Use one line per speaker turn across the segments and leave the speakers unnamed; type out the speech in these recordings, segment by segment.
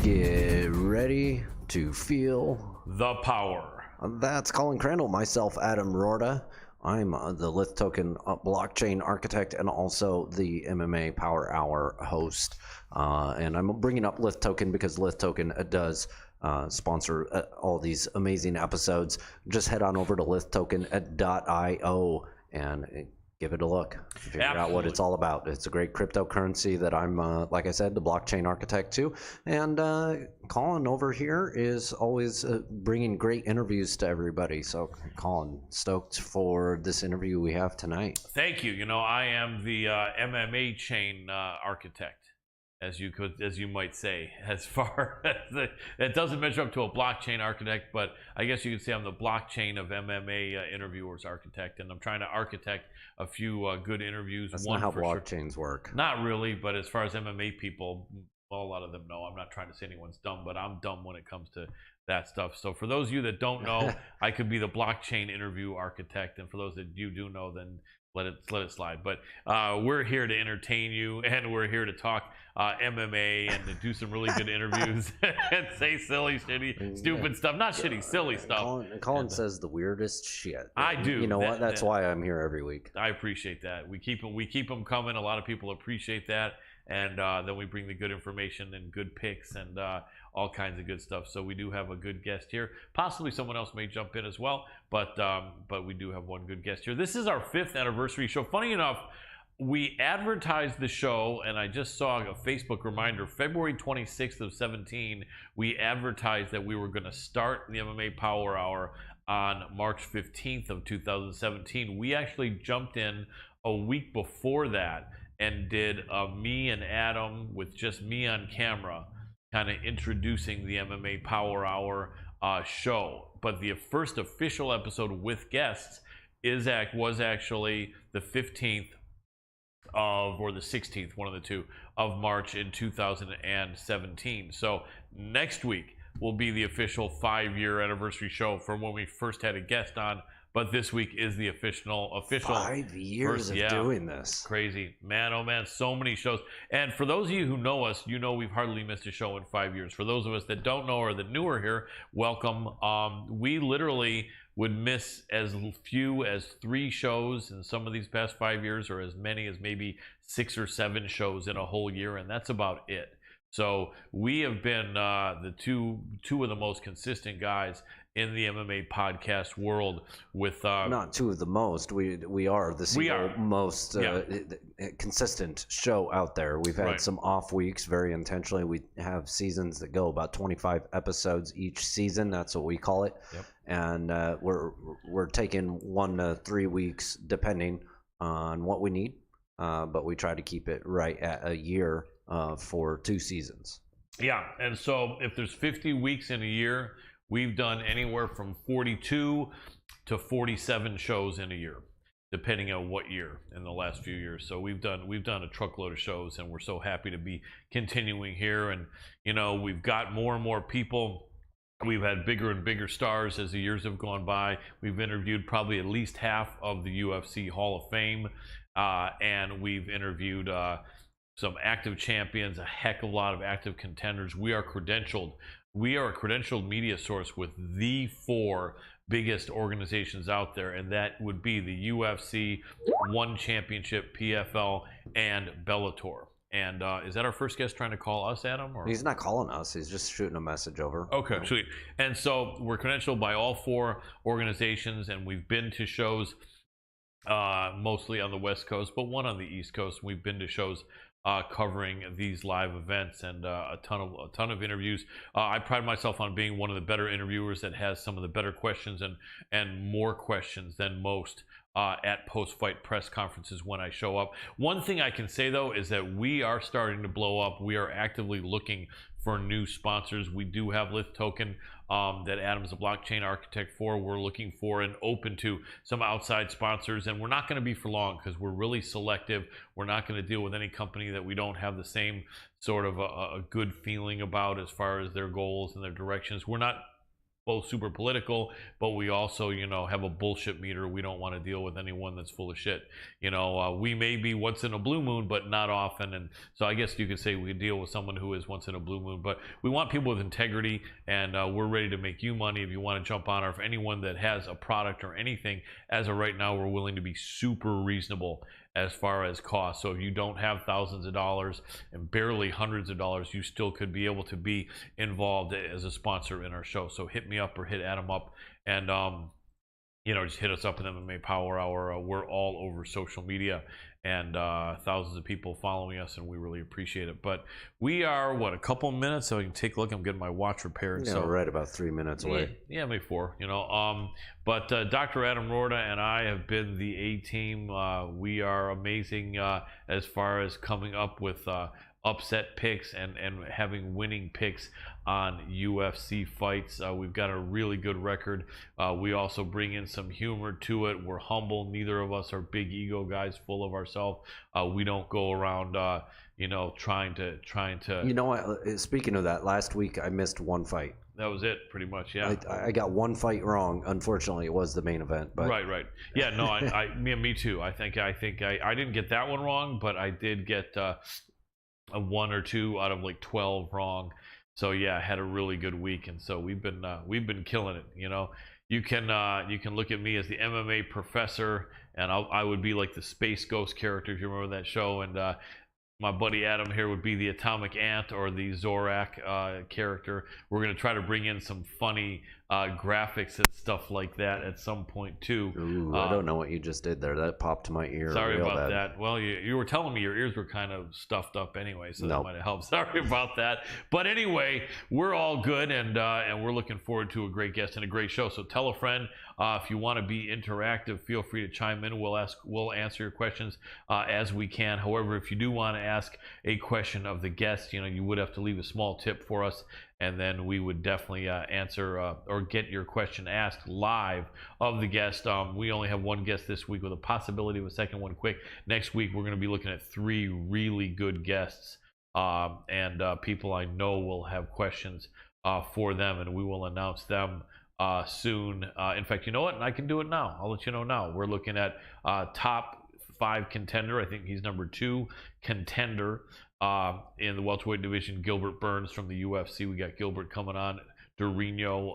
Get ready to feel
the power.
That's Colin Crandall, myself, Adam Roorda. I'm the Lith Token blockchain architect and also the MMA Power Hour host. And I'm bringing up Lith Token because Lith Token does sponsor all these amazing episodes. Just head on over to lithtoken.io and give it a look. Figure out what it's all about. It's a great cryptocurrency that I'm, like I said, the blockchain architect too. And Colin over here is always bringing great interviews to everybody. So Colin, stoked for this interview we have tonight.
Thank you. You know, I am the MMA chain architect, as you might say, as far as it doesn't measure up to a blockchain architect, but I guess you could say I'm the blockchain of MMA interviewers architect, and I'm trying to architect a few good interviews.
That's not how blockchains work.
Not really, but as far as MMA people, well, a lot of them know. I'm not trying to say anyone's dumb, but I'm dumb when it comes to that stuff. So for those of you that don't know, I could be the blockchain interview architect, and for those that you do know, then let it slide. But we're here to entertain you, and we're here to talk MMA and to do some really good interviews and say silly, shitty, stupid stuff. Not shitty, silly stuff.
Colin says the weirdest shit.
I do.
You know what? That's why I'm here every week.
I appreciate that. We keep them coming. A lot of people appreciate that. And then we bring the good information and good picks and all kinds of good stuff. So we do have a good guest here. Possibly someone else may jump in as well, but we do have one good guest here. This is our 5th anniversary show. Funny enough, we advertised the show, and I just saw a Facebook reminder, February 26th of 17, we advertised that we were going to start the MMA Power Hour on March 15th of 2017. We actually jumped in a week before that and did me and Adam with just me on camera, kind of introducing the MMA Power Hour show. But the first official episode with guests was actually the 15th or the 16th, one of the two, of March in 2017. So next week will be the official 5-year anniversary show from when we first had a guest on. But this week is the official
5 years of doing this.
Crazy. Man, oh man, so many shows. And for those of you who know us, you know we've hardly missed a show in 5 years. For those of us that don't know or that newer here, welcome. We literally would miss as few as 3 shows in some of these past 5 years, or as many as maybe 6 or 7 shows in a whole year, and that's about it. So we have been the two of the most consistent guys in the MMA podcast world with
not two of the most. We are the single most consistent show out there. We've had some off weeks very intentionally. We have seasons that go about 25 episodes each season. That's what we call it. Yep. And we're taking 1 to 3 weeks depending on what we need. But we try to keep it right at a year for 2 seasons.
Yeah, and so if there's 50 weeks in a year, we've done anywhere from 42 to 47 shows in a year, depending on what year in the last few years. So we've done a truckload of shows, and we're so happy to be continuing here. And you know, we've got more and more people. We've had bigger and bigger stars as the years have gone by. We've interviewed probably at least half of the UFC Hall of Fame, and we've interviewed some active champions, a heck of a lot of active contenders. We are credentialed. We are a credentialed media source with the 4 biggest organizations out there, and that would be the UFC, One Championship, PFL, and Bellator. And is that our first guest trying to call us, Adam? Or?
He's not calling us. He's just shooting a message over.
Okay, sweet. And so we're credentialed by all 4 organizations, and we've been to shows mostly on the West Coast, but one on the East Coast. We've been to shows covering these live events and a ton of interviews. I pride myself on being one of the better interviewers that has some of the better questions and more questions than most at post-fight press conferences when I show up. One thing I can say though is that we are starting to blow up. We are actively looking for new sponsors. We do have Lith Token that Adam's a blockchain architect for. We're looking for and open to some outside sponsors, and we're not going to be for long because we're really selective. We're not going to deal with any company that we don't have the same sort of a good feeling about as far as their goals and their directions. We're not both super political, but we also, you know, have a bullshit meter. We don't want to deal with anyone that's full of shit. You know, we may be once in a blue moon, but not often. And so I guess you could say we deal with someone who is once in a blue moon, but we want people with integrity, and we're ready to make you money if you want to jump on, or if anyone that has a product or anything, as of right now, we're willing to be super reasonable as far as cost. So if you don't have thousands of dollars and barely hundreds of dollars, you still could be able to be involved as a sponsor in our show. So hit me up or hit Adam up, and you know, just hit us up in MMA Power Hour. We're all over social media, and thousands of people following us, and we really appreciate it. But we are, what, a couple minutes, so I can take a look. I'm getting my watch repaired.
Yeah,
so
right about 3 minutes away.
Yeah, maybe 4, you know. But Dr. Adam Roorda and I have been the A-team. We are amazing as far as coming up with upset picks and having winning picks on UFC fights. We've got a really good record. We also bring in some humor to it. We're humble. Neither of us are big ego guys full of ourselves. We don't go around you know, trying to
You know what, speaking of that, last week I missed one fight.
that was it, pretty much. Yeah,
I got one fight wrong. Unfortunately, it was the main event. But
right. Yeah, no, me too. I think I didn't get that one wrong, but I did get a 1 or 2 out of like 12 wrong. So yeah, I had a really good week, and so we've been killing it. You know, you can look at me as the MMA professor, and I would be like the Space Ghost character, if you remember that show, and my buddy Adam here would be the Atomic Ant or the Zorak character. We're going to try to bring in some funny graphics and stuff like that at some point too.
Ooh, I don't know what you just did there. That popped to my ear.
Sorry
real
about
bad.
that. Well, you were telling me your ears were kind of stuffed up anyway, so that
Nope.
might have helped. Sorry about that. But anyway, we're all good, and we're looking forward to a great guest and a great show. So tell a friend. If you want to be interactive, feel free to chime in. We'll answer your questions as we can. However, if you do want to ask a question of the guest, you know, you would have to leave a small tip for us, and then we would definitely answer or get your question asked live of the guest. We only have one guest this week with a possibility of a second one quick. Next week, we're going to be looking at 3 really good guests, and people I know will have questions for them, and we will announce them soon. In fact, you know what? I can do it now. I'll let you know now. We're looking at top 5 contender. I think he's number 2 contender in the welterweight division. Gilbert Burns from the UFC. We got Gilbert coming on. Dorino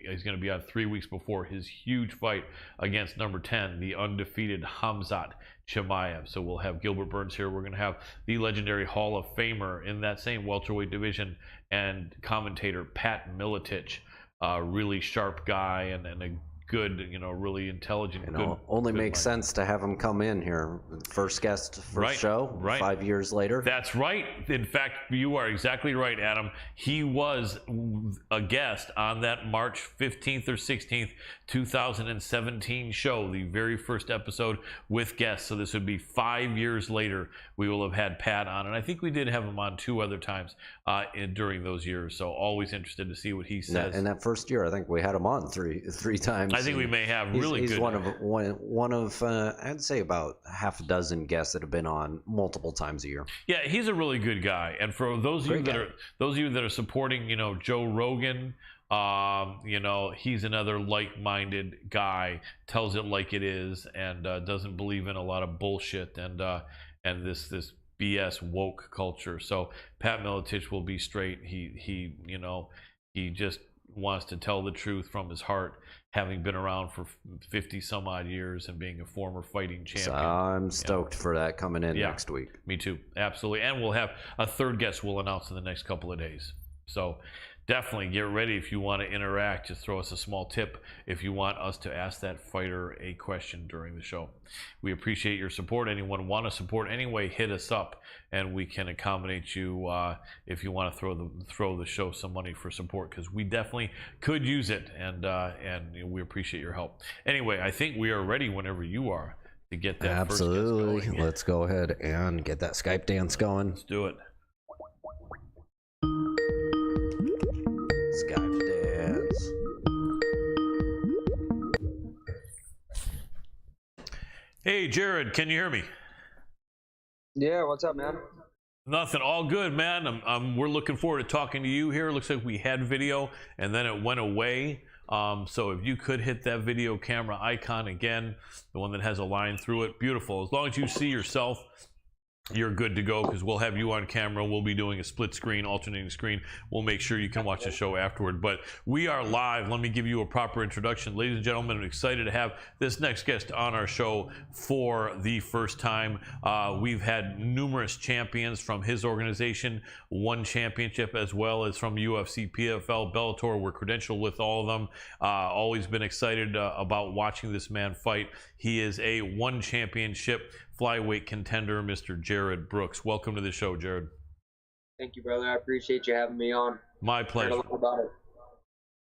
he's going to be on 3 weeks before his huge fight against number 10, the undefeated Khamzat Chimaev. So we'll have Gilbert Burns here. We're going to have the legendary Hall of Famer in that same welterweight division and commentator Pat Miletich. Really sharp guy and a good, you know, really intelligent.
You know, only makes sense to have him come in here. First guest, first show, 5 years later.
That's right. In fact, you are exactly right, Adam. He was a guest on that March 15th or 16th, 2017 show, the very first episode with guests. So this would be 5 years later. We will have had Pat on, and I think we did have him on 2 other times during those years. So always interested to see what he says.
In that first year, I think we had him on three times.
I think we may have really
he's
good.
one of I'd say about half a dozen guests that have been on multiple times a year.
Yeah, he's a really good guy. And for those of you that are supporting, you know, Joe Rogan, you know, he's another like-minded guy, tells it like it is, and doesn't believe in a lot of bullshit and this BS woke culture. So Pat Miletich will be straight. He you know, he just wants to tell the truth from his heart, having been around for 50 some odd years and being a former fighting champion.
So I'm stoked for that coming in next week.
Me too, absolutely. And we'll have a 3rd guest we'll announce in the next couple of days. So definitely get ready if you want to interact. Just throw us a small tip if you want us to ask that fighter a question during the show. We appreciate your support. Anyone want to support anyway, hit us up, and we can accommodate you if you want to throw the show some money for support, because we definitely could use it, and we appreciate your help. Anyway, I think we are ready whenever you are to get that.
Absolutely.
First guest going.
Let's go ahead and get that Skype dance going.
Let's do it.
Skype dance.
Hey, Jared, can you hear me?
Yeah, what's up, man?
Nothing, all good, man. We're looking forward to talking to you here. Looks like we had video and then it went away. So if you could hit that video camera icon again, the one that has a line through it, beautiful. As long as you see yourself, you're good to go, because we'll have you on camera. We'll be doing a split screen, alternating screen. We'll make sure you can watch the show afterward. But we are live. Let me give you a proper introduction. Ladies and gentlemen, I'm excited to have this next guest on our show for the first time. We've had numerous champions from his organization, one championship, as well as from UFC, PFL, Bellator. We're credentialed with all of them. Always been excited about watching this man fight. He is a one championship flyweight contender, Mr. Jared Brooks. Welcome to the show, Jared.
Thank you, brother. I appreciate you having me on.
My pleasure.
I heard a lot about it.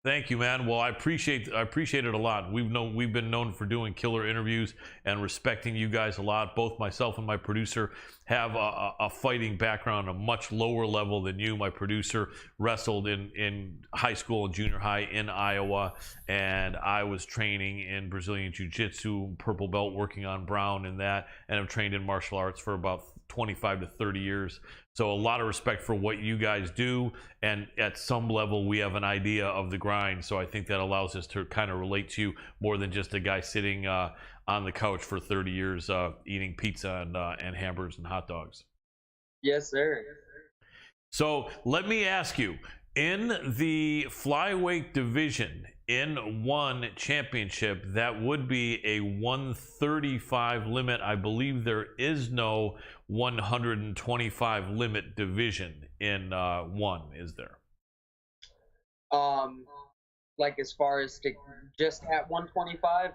Thank you, man. Well, I appreciate it a lot. We've been known for doing killer interviews and respecting you guys a lot. Both myself and my producer have a fighting background, a much lower level than you. My producer wrestled in high school and junior high in Iowa, and I was training in Brazilian Jiu-Jitsu, purple belt, working on brown in that, and I've trained in martial arts for about 25 to 30 years. So a lot of respect for what you guys do, and at some level we have an idea of the grind, so I think that allows us to kind of relate to you more than just a guy sitting on the couch for 30 years eating pizza and hamburgers and hot dogs.
Yes, sir.
So let me ask you, in the flyweight division, in one championship, that would be a 135 limit. I believe there is no 125 limit division in one, is there?
Like as far as to just at 125?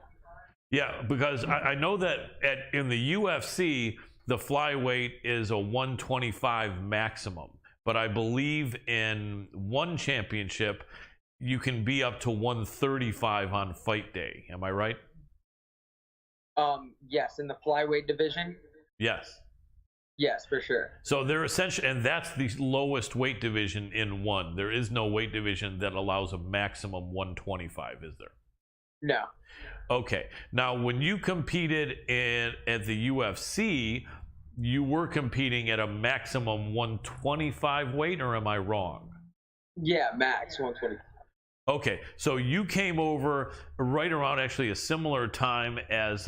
Yeah, because I know that in the UFC, the flyweight is a 125 maximum. But I believe in one championship, you can be up to 135 on fight day. Am I right?
Yes, in the flyweight division.
Yes.
Yes, for sure.
So they're essentially, and that's the lowest weight division in one. There is no weight division that allows a maximum 125, is there?
No.
Okay. Now, when you competed at the UFC, you were competing at a maximum 125 weight, or am I wrong?
Yeah, max 125.
Okay, so you came over right around actually a similar time as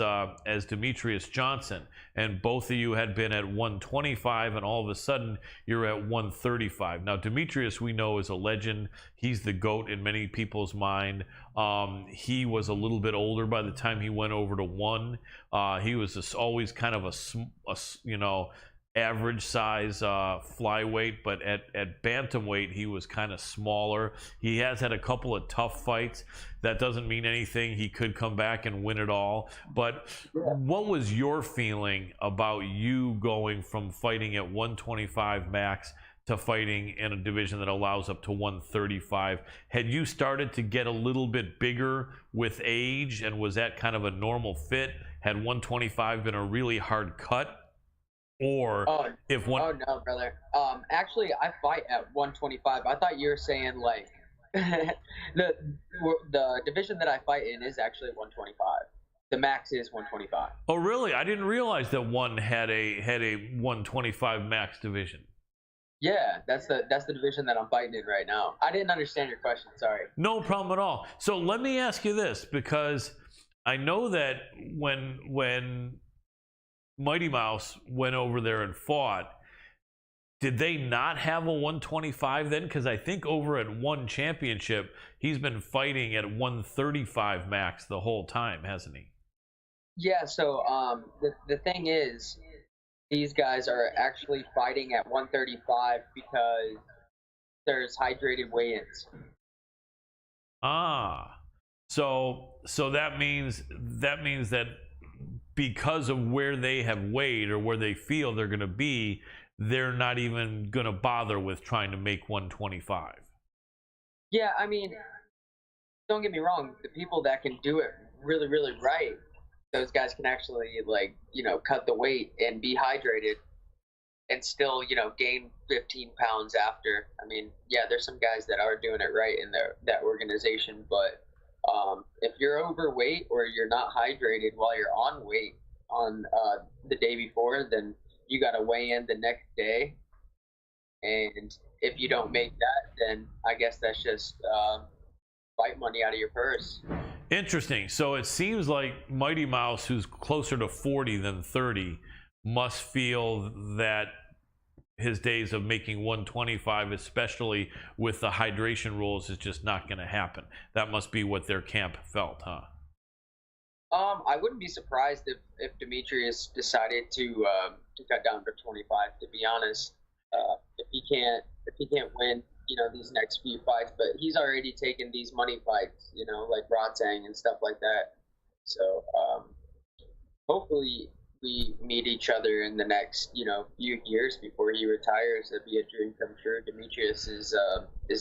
Demetrius Johnson, and both of you had been at 125, and all of a sudden you're at 135. Now, Demetrius, we know, is a legend. He's the GOAT in many people's mind. He was a little bit older by the time he went over to one. He was always kind of a average size flyweight, but at bantamweight he was kind of smaller. He has had a couple of tough fights. That doesn't mean anything. He could come back and win it all. But what was your feeling about you going from fighting at 125 max to fighting in a division that allows up to 135? Had you started to get a little bit bigger with age, and was that kind of a normal fit? Had 125 been a really hard cut? Or if one...
Oh no, brother. Actually, I fight at 125. I thought you were saying like the division that I fight in is actually 125. The max is 125.
Oh really? I didn't realize that one had a 125 max division.
Yeah, that's the division that I'm fighting in right now. I didn't understand your question. Sorry.
No problem at all. So let me ask you this, because I know that when Mighty Mouse went over there and fought, did they not have a 125 then? Because I think over at one championship, he's been fighting at 135 max the whole time, hasn't he?
Yeah, so the thing is, these guys are actually fighting at 135 because there's hydrated weigh-ins.
So that means that because of where they have weighed or where they feel they're going to be, they're not even going to bother with trying to make 125.
Yeah, I mean, don't get me wrong. The people that can do it really, really right, those guys can actually, cut the weight and be hydrated and still, gain 15 pounds after. I mean, yeah, there's some guys that are doing it right in that organization, but if you're overweight or you're not hydrated while you're on weight on the day before, then you got to weigh in the next day. and if you don't make that, then I guess that's just fight money out of your purse.
Interesting. So it seems like Mighty Mouse, who's closer to 40 than 30, must feel that his days of making 125, especially with the hydration rules, is just not going to happen. That must be what their camp felt, huh?
I wouldn't be surprised if Demetrius decided to cut down to 25. To be honest, if he can't win, these next few fights, but he's already taken these money fights, like Rodtang and stuff like that. So hopefully we meet each other in the next few years before he retires. That'd be a dream come true. Demetrius is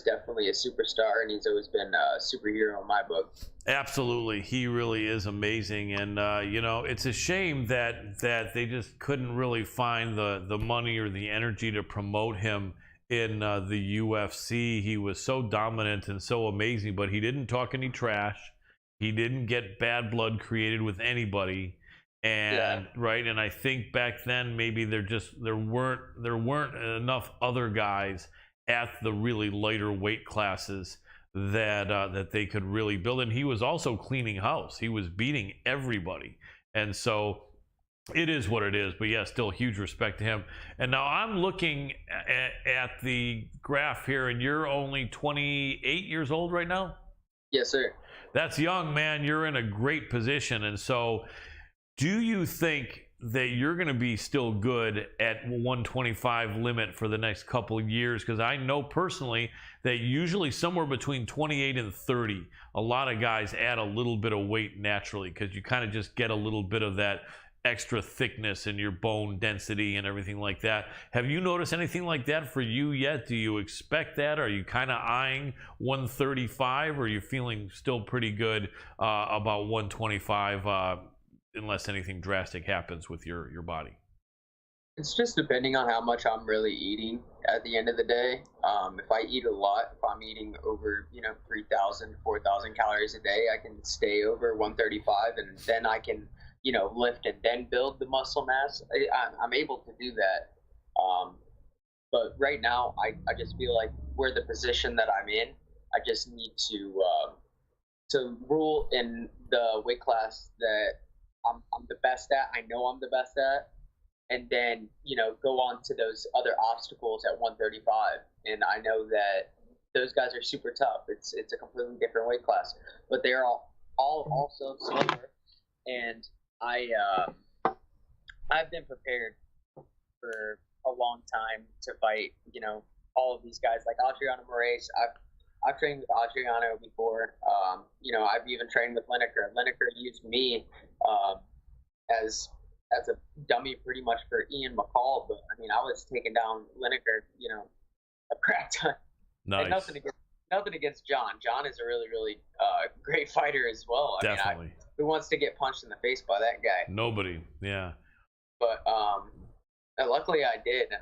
definitely a superstar, and he's always been a superhero in my book.
Absolutely, he really is amazing, and it's a shame that they just couldn't really find the money or the energy to promote him in the UFC. He was so dominant and so amazing, but he didn't talk any trash. He didn't get bad blood created with anybody. And right, and I think back then maybe there weren't enough other guys at the really lighter weight classes that they could really build. And he was also cleaning house. He was beating everybody, and so it is what it is. But yeah, still huge respect to him. And now I'm looking at the graph here, and you're only 28 years old right now.
Yes, sir.
That's young, man. You're in a great position, and so. Do you think that you're going to be still good at 125 limit for the next couple of years? Because I know personally that usually somewhere between 28 and 30, a lot of guys add a little bit of weight naturally because you kind of just get a little bit of that extra thickness in your bone density and everything like that. Have you noticed anything like that for you yet? Do you expect that? Are you kind of eyeing 135, or are you feeling still pretty good about 125 unless anything drastic happens with your body?
It's just depending on how much I'm really eating at the end of the day. If I eat a lot, if I'm eating over 3,000 4,000 calories a day, I can stay over 135, and then I can lift and then build the muscle mass. I'm able to do that, but right now I just feel like where the position that I'm in, I just need to rule in the weight class that I'm the best at. I know I'm the best at, and then go on to those other obstacles at 135. And I know that those guys are super tough. It's a completely different weight class, but they're all also similar. And I've been prepared for a long time to fight all of these guys like Adriano Moraes. I've trained with Adriano before. I've even trained with Lineker. Lineker used me as a dummy pretty much for Ian McCall, but I mean I was taking down Lineker, a crap ton.
Nice.
And nothing against John. John is a really, really great fighter as well.
Definitely.
Who wants to get punched in the face by that guy?
Nobody. Yeah.
But luckily I did.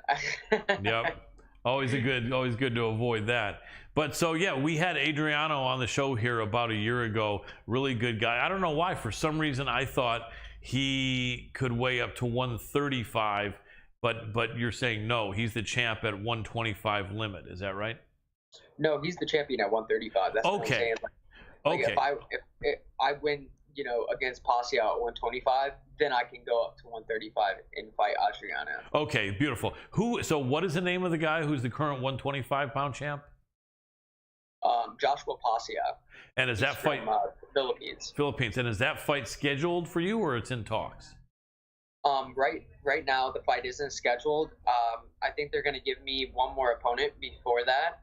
Yep. Always good to avoid that. But so yeah, we had Adriano on the show here about a year ago. Really good guy. I don't know why. For some reason, I thought he could weigh up to 135, but you're saying no, he's the champ at 125 limit. Is that right?
No, he's the champion at 135. That's what I'm saying.
Okay.
If I win, against Pacquiao at 125, then I can go up to 135 and fight Adriano.
Okay, beautiful. So what is the name of the guy who's the current 125-pound champ?
Joshua Pacquiao.
And is that fight
from Philippines?
Philippines. And is that fight scheduled for you, or it's in talks?
Right now the fight isn't scheduled. I think they're going to give me one more opponent before that,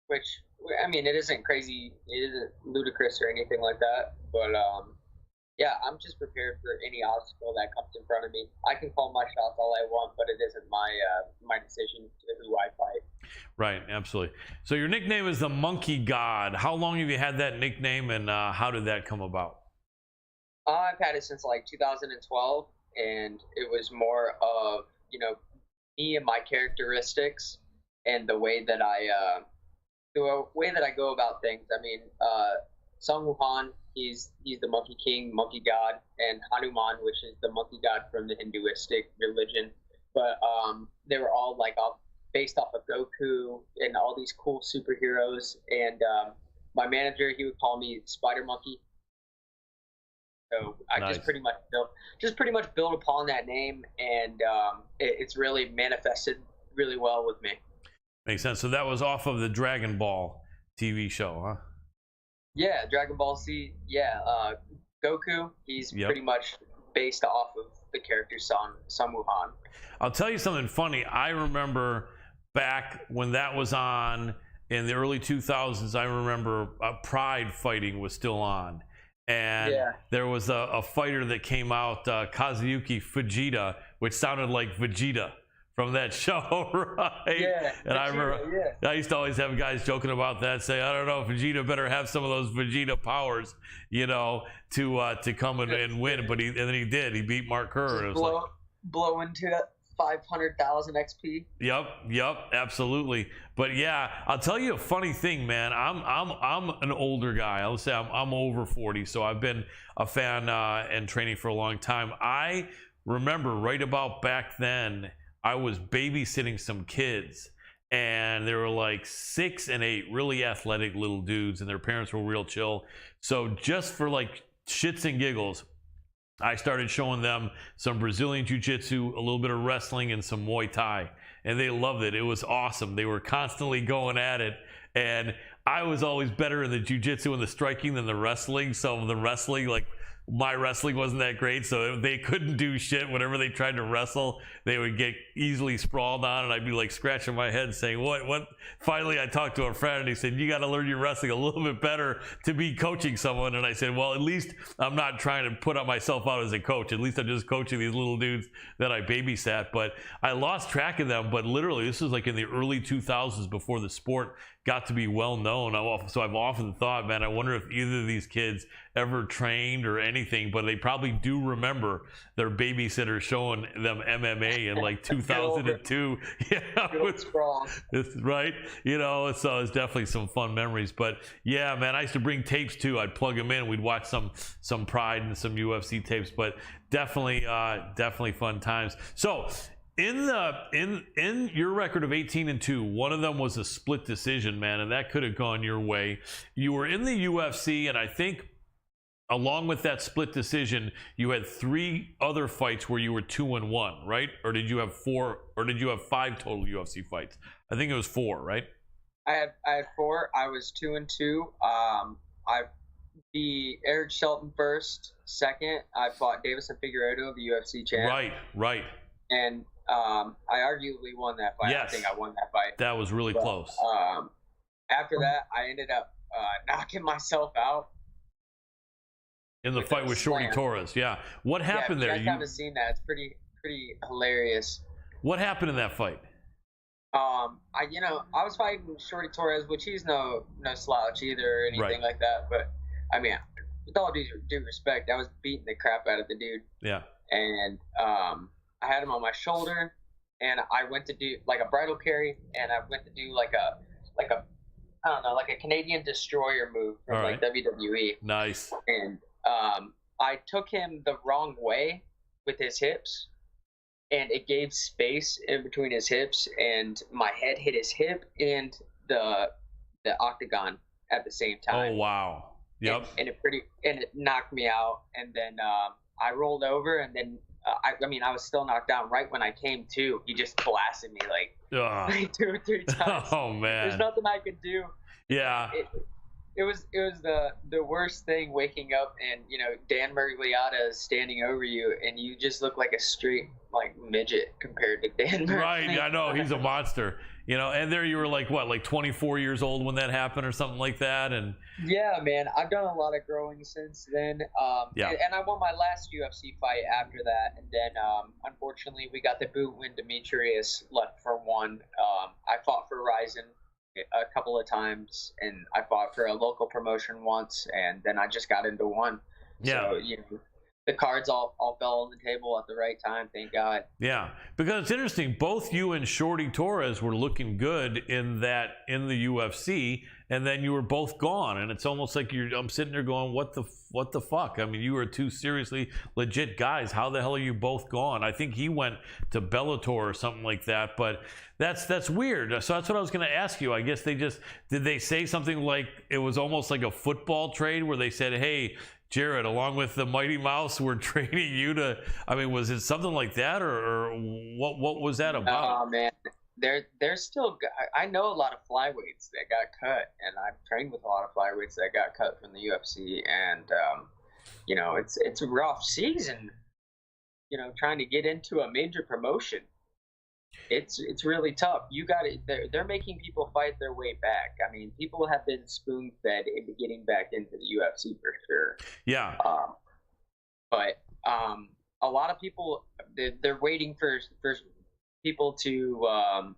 which I mean it isn't crazy, it isn't ludicrous or anything like that. But yeah, I'm just prepared for any obstacle that comes in front of me. I can call my shots all I want, but it isn't my decision to who I fight.
Right, absolutely. So your nickname is the Monkey God. How long have you had that nickname, and how did that come about?
I've had it since like 2012, and it was more of me and my characteristics and the way that I go about things. I mean, Sun Wuhan, he's the Monkey King, Monkey God, and Hanuman, which is the monkey god from the Hinduistic religion. But they were all like based off of Goku and all these cool superheroes. And my manager, he would call me Spider Monkey. So I
Nice.
just pretty much built upon that name, and it's really manifested really well with me.
Makes sense. So that was off of the Dragon Ball TV show, huh?
Yeah, Dragon Ball Z. Yeah, Goku. He's
Yep.
pretty much based off of the character Sun Wuhan.
I'll tell you something funny. I remember back when that was on in the early 2000s, I remember Pride fighting was still on. And
Yeah.
there was a fighter that came out, Kazuyuki Fujita, which sounded like Vegeta from that show, right?
Yeah.
And I
Vegeta,
remember, I used to always have guys joking about that, say, I don't know, Vegeta better have some of those Vegeta powers, you know, to come and win. But and then he did. He beat Mark Kerr. And it was
blow into that 500,000 XP.
Yep, absolutely. But yeah, I'll tell you a funny thing, man. I'm an older guy. I'll say I'm over 40, so I've been a fan and training for a long time. I remember right about back then, I was babysitting some kids, and they were like 6 and 8, really athletic little dudes, and their parents were real chill. So just for like shits and giggles, I started showing them some Brazilian Jiu-Jitsu, a little bit of wrestling, and some Muay Thai. And they loved it. It was awesome. They were constantly going at it. And I was always better in the Jiu-Jitsu and the striking than the wrestling. So the wrestling, like, my wrestling wasn't that great, so they couldn't do shit. Whenever they tried to wrestle, they would get easily sprawled on, and I'd be like scratching my head saying, what? Finally, I talked to a friend, and he said, you got to learn your wrestling a little bit better to be coaching someone. And I said, well, at least I'm not trying to put myself out as a coach. At least I'm just coaching these little dudes that I babysat. But I lost track of them. But literally, this was like in the early 2000s before the sport got to be well known. So I've often thought, man, I wonder if either of these kids ever trained or anything, but they probably do remember their babysitter showing them MMA in like 2002. Yeah, right. You know, so it's definitely some fun memories. But yeah, man, I used to bring tapes too. I'd plug them in. We'd watch some Pride and some UFC tapes, but definitely fun times. So in your record of 18-2, one of them was a split decision, man, and that could have gone your way. You were in the UFC, and I think along with that split decision, you had 3 other fights where you were 2-1, right? Or did you have 4? Or did you have 5 total UFC fights? I think it was 4, right?
I had 4. I was 2-2. I beat Eric Shelton first. Second, I fought Davison Figueiredo, the UFC champ.
Right.
And I arguably won that fight.
Yes.
I think I won that fight.
That was really close.
After that, I ended up knocking myself out.
In the fight with Shorty Torres, yeah. What happened there?
I haven't seen that. It's pretty hilarious.
What happened in that fight?
I was fighting Shorty Torres, which he's no slouch either or anything like that. But I mean, with all due respect, I was beating the crap out of the dude.
Yeah.
And I had him on my shoulder, and I went to do like a bridal carry, and I went to do like a I don't know, like a Canadian destroyer move from like WWE.
Nice.
And I took him the wrong way with his hips, and it gave space in between his hips, and my head hit his hip and the octagon at the same time.
Oh wow. Yep.
And it knocked me out, and then I rolled over, and then I was still knocked down right when I came to. He just blasted me like 2 or 3 times.
Oh man.
There's nothing I could do.
Yeah.
It was the worst thing waking up and Dan Miragliotta is standing over you and you just look like a straight like midget compared to Dan Miragliotta.
Right, I know, he's a monster. And there you were like 24 years old when that happened or something like that. And
yeah, man, I've done a lot of growing since then. And I won my last UFC fight after that, and then unfortunately we got the boot when Demetrius left for one. I fought for Ryzen a couple of times, and I fought for a local promotion once, and then I just got into one.
Yeah.
So, the cards all fell on the table at the right time, thank God.
Yeah, because it's interesting. Both you and Shorty Torres were looking good in the UFC, and then you were both gone, and it's almost like I'm sitting there going, what the fuck? I mean, you were two seriously legit guys. How the hell are you both gone? I think he went to Bellator or something like that, but that's weird. So that's what I was going to ask you. I guess did they say something like it was almost like a football trade where they said, hey, Jared, along with the Mighty Mouse, we're trading you to, I mean, was it something like that, or what was that about?
Oh man, there's still, I know a lot of flyweights that got cut, and I've trained with a lot of flyweights that got cut from the UFC, and you know, it's a rough season, you know, trying to get into a major promotion. It's really tough. You got it. They're making people fight their way back. I mean, people have been spoon fed into getting back into the UFC for sure.
Yeah.
But a lot of people, they're waiting for people to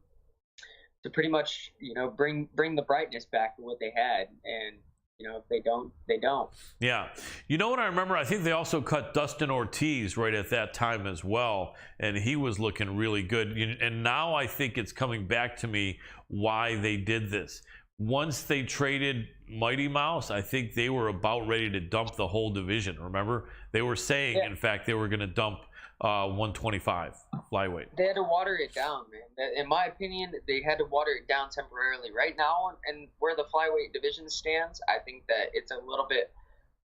pretty much, you know, bring the brightness back to what they had, and you know, if they don't, they don't.
Yeah. You know what I remember? I think they also cut Dustin Ortiz right at that time as well, and he was looking really good. And now I think it's coming back to me why they did this. Once they traded Mighty Mouse, I think they were about ready to dump the whole division. Remember? They were saying, in fact, they were going to dump 125 flyweight.
They had to water it down, man. In my opinion, they had to water it down temporarily. Right now, and where the flyweight division stands, I think that it's a little bit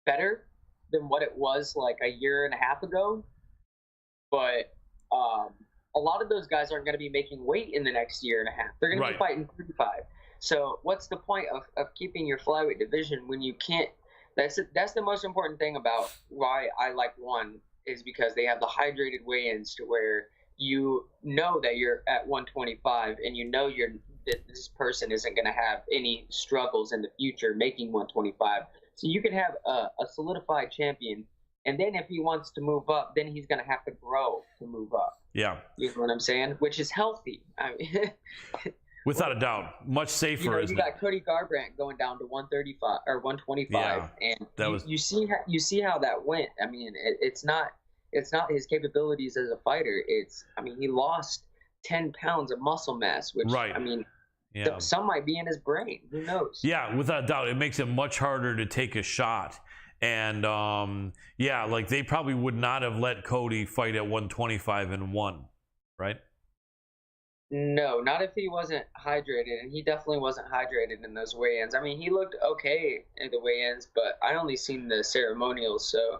better than what it was like a year and a half ago. But a lot of those guys aren't going to be making weight in the next year and a half. They're going to be fighting 35. So what's the point of keeping your flyweight division when you can't? That's the most important thing about why I like one, is because they have the hydrated weigh-ins to where you know that you're at 125, and you know that this person isn't going to have any struggles in the future making 125. So you can have a solidified champion, and then if he wants to move up, then he's going to have to grow to move up.
Yeah.
You know what I'm saying? Which is healthy. I mean,
without a doubt, much safer.
You know, you got Cody Garbrandt going down to 135 or 125, and you see how that went. I mean, it's not his capabilities as a fighter. I mean, he lost 10 pounds of muscle mass, which I mean, some might be in his brain. Who knows? Yeah,
without a doubt, it makes it much harder to take a shot. And like they probably would not have let Cody fight at 125 and won, right?
No, not if he wasn't hydrated, and he definitely wasn't hydrated in those weigh-ins. I mean, he looked okay in the weigh-ins, but I only seen the ceremonials. So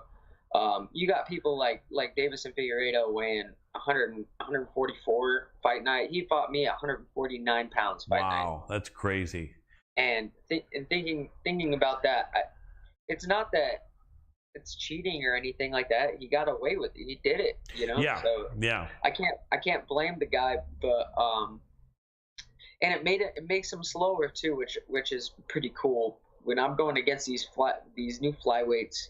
you got people like Davison Figueiredo weighing 144 fight night. He fought me at 149 pounds fight night.
Wow, that's crazy.
And thinking about that, it's not that it's cheating or anything like that. He got away with it. He did it, you know.
Yeah.
So
yeah.
I can't blame the guy, but and it makes him slower too, which is pretty cool. When I'm going against these new flyweights,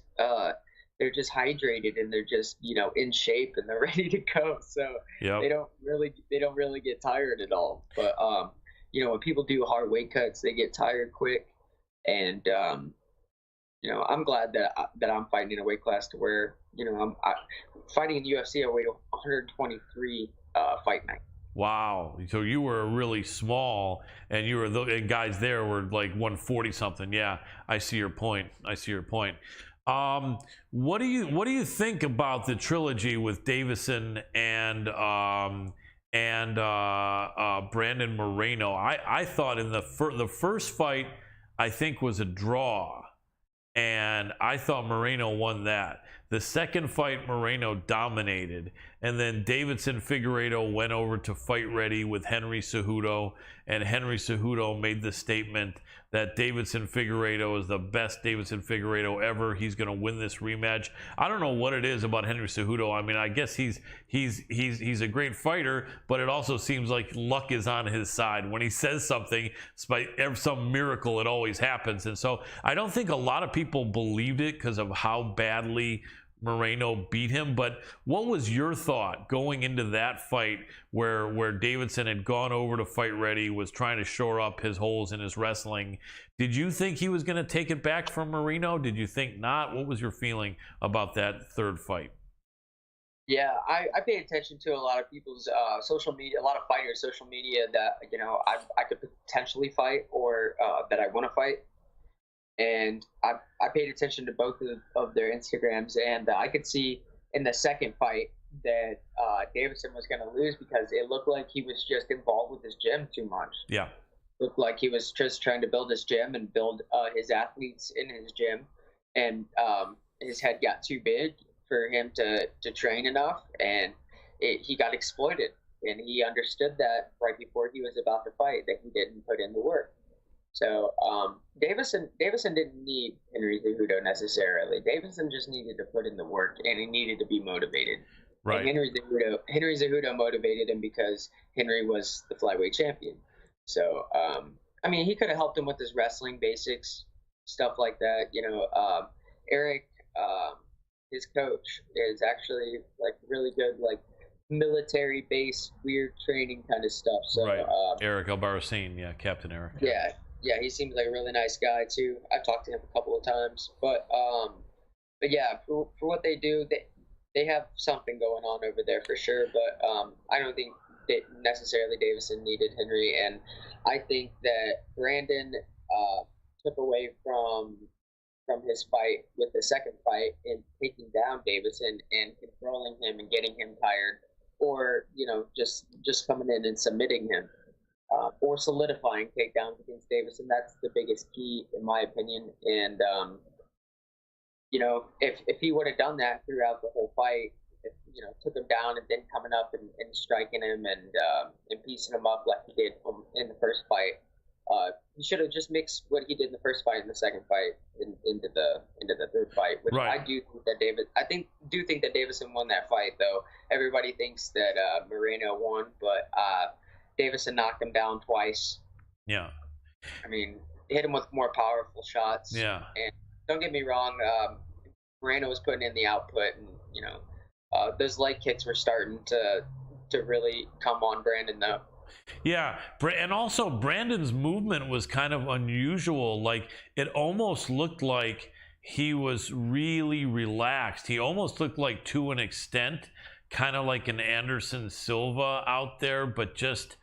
they're just hydrated and they're just, you know, in shape and they're ready to go. So they don't really get tired at all. But you know, when people do hard weight cuts, they get tired quick, and you know, I'm glad that I'm fighting in a weight class to where, you know, I'm fighting in UFC. I weighed 123 fight night.
Wow. So you were really small, and and guys there were like 140 something. Yeah, I see your point. What do you think about the trilogy with Davison and Brandon Moreno? I thought in the first fight, I think, was a draw, and I thought Moreno won that. The second fight, Moreno dominated, and then Davidson Figueiredo went over to Fight Ready with Henry Cejudo, and Henry Cejudo made the statement that Davidson Figueiredo is the best Davidson Figueiredo ever. He's going to win this rematch. I don't know what it is about Henry Cejudo. I mean, I guess he's a great fighter, but it also seems like luck is on his side. When he says something, despite some miracle, it always happens. And so I don't think a lot of people believed it because of how badly Moreno beat him. But what was your thought going into that fight where Davidson had gone over to Fight Ready, was trying to shore up his holes in his wrestling? Did you think he was going to take it back from Moreno? Did you think not? What was your feeling about that third fight?
Yeah, I pay attention to a lot of people's social media, a lot of fighters' social media that I could potentially fight or that I want to fight, and I paid attention to both of their Instagrams, and I could see in the second fight that Davison was going to lose because it looked like he was just involved with his gym too much.
Yeah.
Looked like he was just trying to build his gym and build his athletes in his gym, and his head got too big for him to train enough, and he got exploited. And he understood that right before he was about to fight that he didn't put in the work. So Davison didn't need Henry Cejudo necessarily. Davison just needed to put in the work, and he needed to be motivated.
Right.
And Henry Cejudo motivated him because Henry was the flyweight champion. So I mean, he could have helped him with his wrestling basics, stuff like that. Eric, his coach, is actually like really good, like military base, weird training kind of stuff. So
right. Eric Albarracin, yeah, Captain Eric.
Yeah, he seems like a really nice guy too. I've talked to him a couple of times, but yeah, for what they do, they have something going on over there for sure. But I don't think that necessarily Davison needed Henry, and I think that Brandon took away from his fight with the second fight in taking down Davison and controlling him and getting him tired, or just coming in and submitting him. Or solidifying takedowns against Davison. That's the biggest key, in my opinion. And if he would have done that throughout the whole fight, took him down and then coming up and striking him and piecing him up like he did in the first fight, he should have just mixed what he did in the first fight and the second fight into the third fight. Which
right.
I do think that Davison won that fight, though. Everybody thinks that Moreno won, but Davison knocked him down twice.
Yeah.
I mean, hit him with more powerful shots.
Yeah.
And don't get me wrong, Moreno was putting in the output, and those leg kicks were starting to really come on Brandon, though.
Yeah, and also Brandon's movement was kind of unusual. Like, it almost looked like he was really relaxed. He almost looked like, to an extent, kind of like an Anderson Silva out there, but just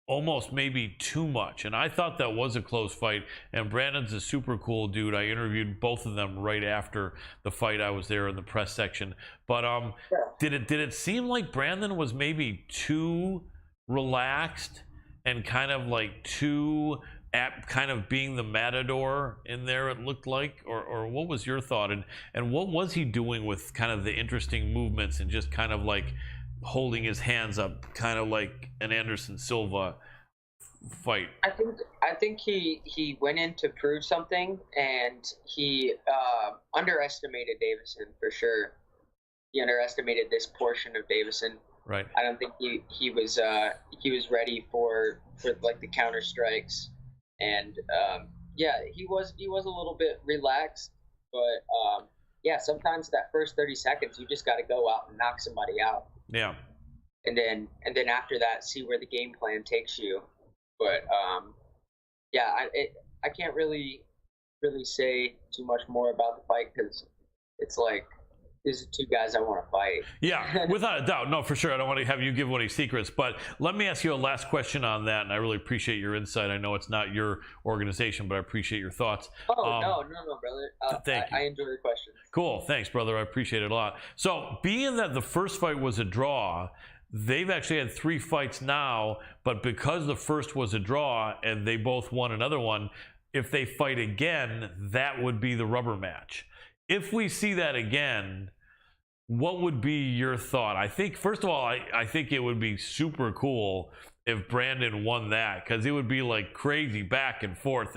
almost maybe too much. And I thought that was a close fight. And Brandon's a super cool dude. I interviewed both of them right after the fight. I was there in the press section. But did it seem like Brandon was maybe too relaxed and kind of like too at kind of being the matador in there, it looked like? Or what was your thought? And what was he doing with kind of the interesting movements and just kind of like holding his hands up, kind of like an Anderson Silva fight?
I think he went in to prove something, and he underestimated Davison for sure. He underestimated this portion of Davison.
Right.
I don't think he was ready for like the counter strikes, and yeah, he was a little bit relaxed, but yeah, sometimes that first 30 seconds you just got to go out and knock somebody out.
Yeah.
And then after that, see where the game plan takes you. But yeah, I can't really say too much more about the fight because it's like, these are two guys I want to fight.
Yeah, without a doubt. No, for sure. I don't want to have you give away any secrets. But let me ask you a last question on that, and I really appreciate your insight. I know it's not your organization, but I appreciate your thoughts.
Oh, no, brother.
Thank you.
I enjoy your questions.
Cool. Thanks, brother. I appreciate it a lot. So, being that the first fight was a draw, they've actually had 3 fights now, but because the first was a draw and they both won another one, if they fight again, that would be the rubber match. If we see that again, what would be your thought? I think, first of all, I think it would be super cool if Brandon won that, because it would be like crazy back and forth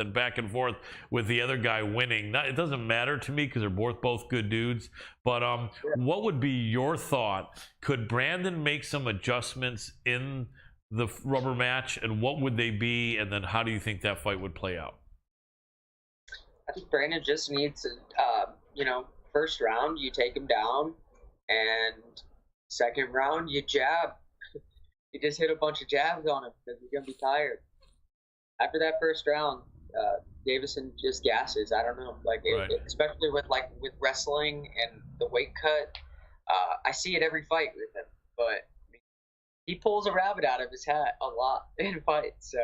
with the other guy winning. It doesn't matter to me because they're both good dudes. But what would be your thought? Could Brandon make some adjustments in the rubber match, and what would they be? And then how do you think that fight would play out?
I think Brandon just needs to, first round you take him down, and second round you jab. You just hit a bunch of jabs on him because he's gonna be tired. After that first round, Davison just gasses. I don't know, like
right.
especially with wrestling and the weight cut. I see it every fight with him, but he pulls a rabbit out of his hat a lot in fights. So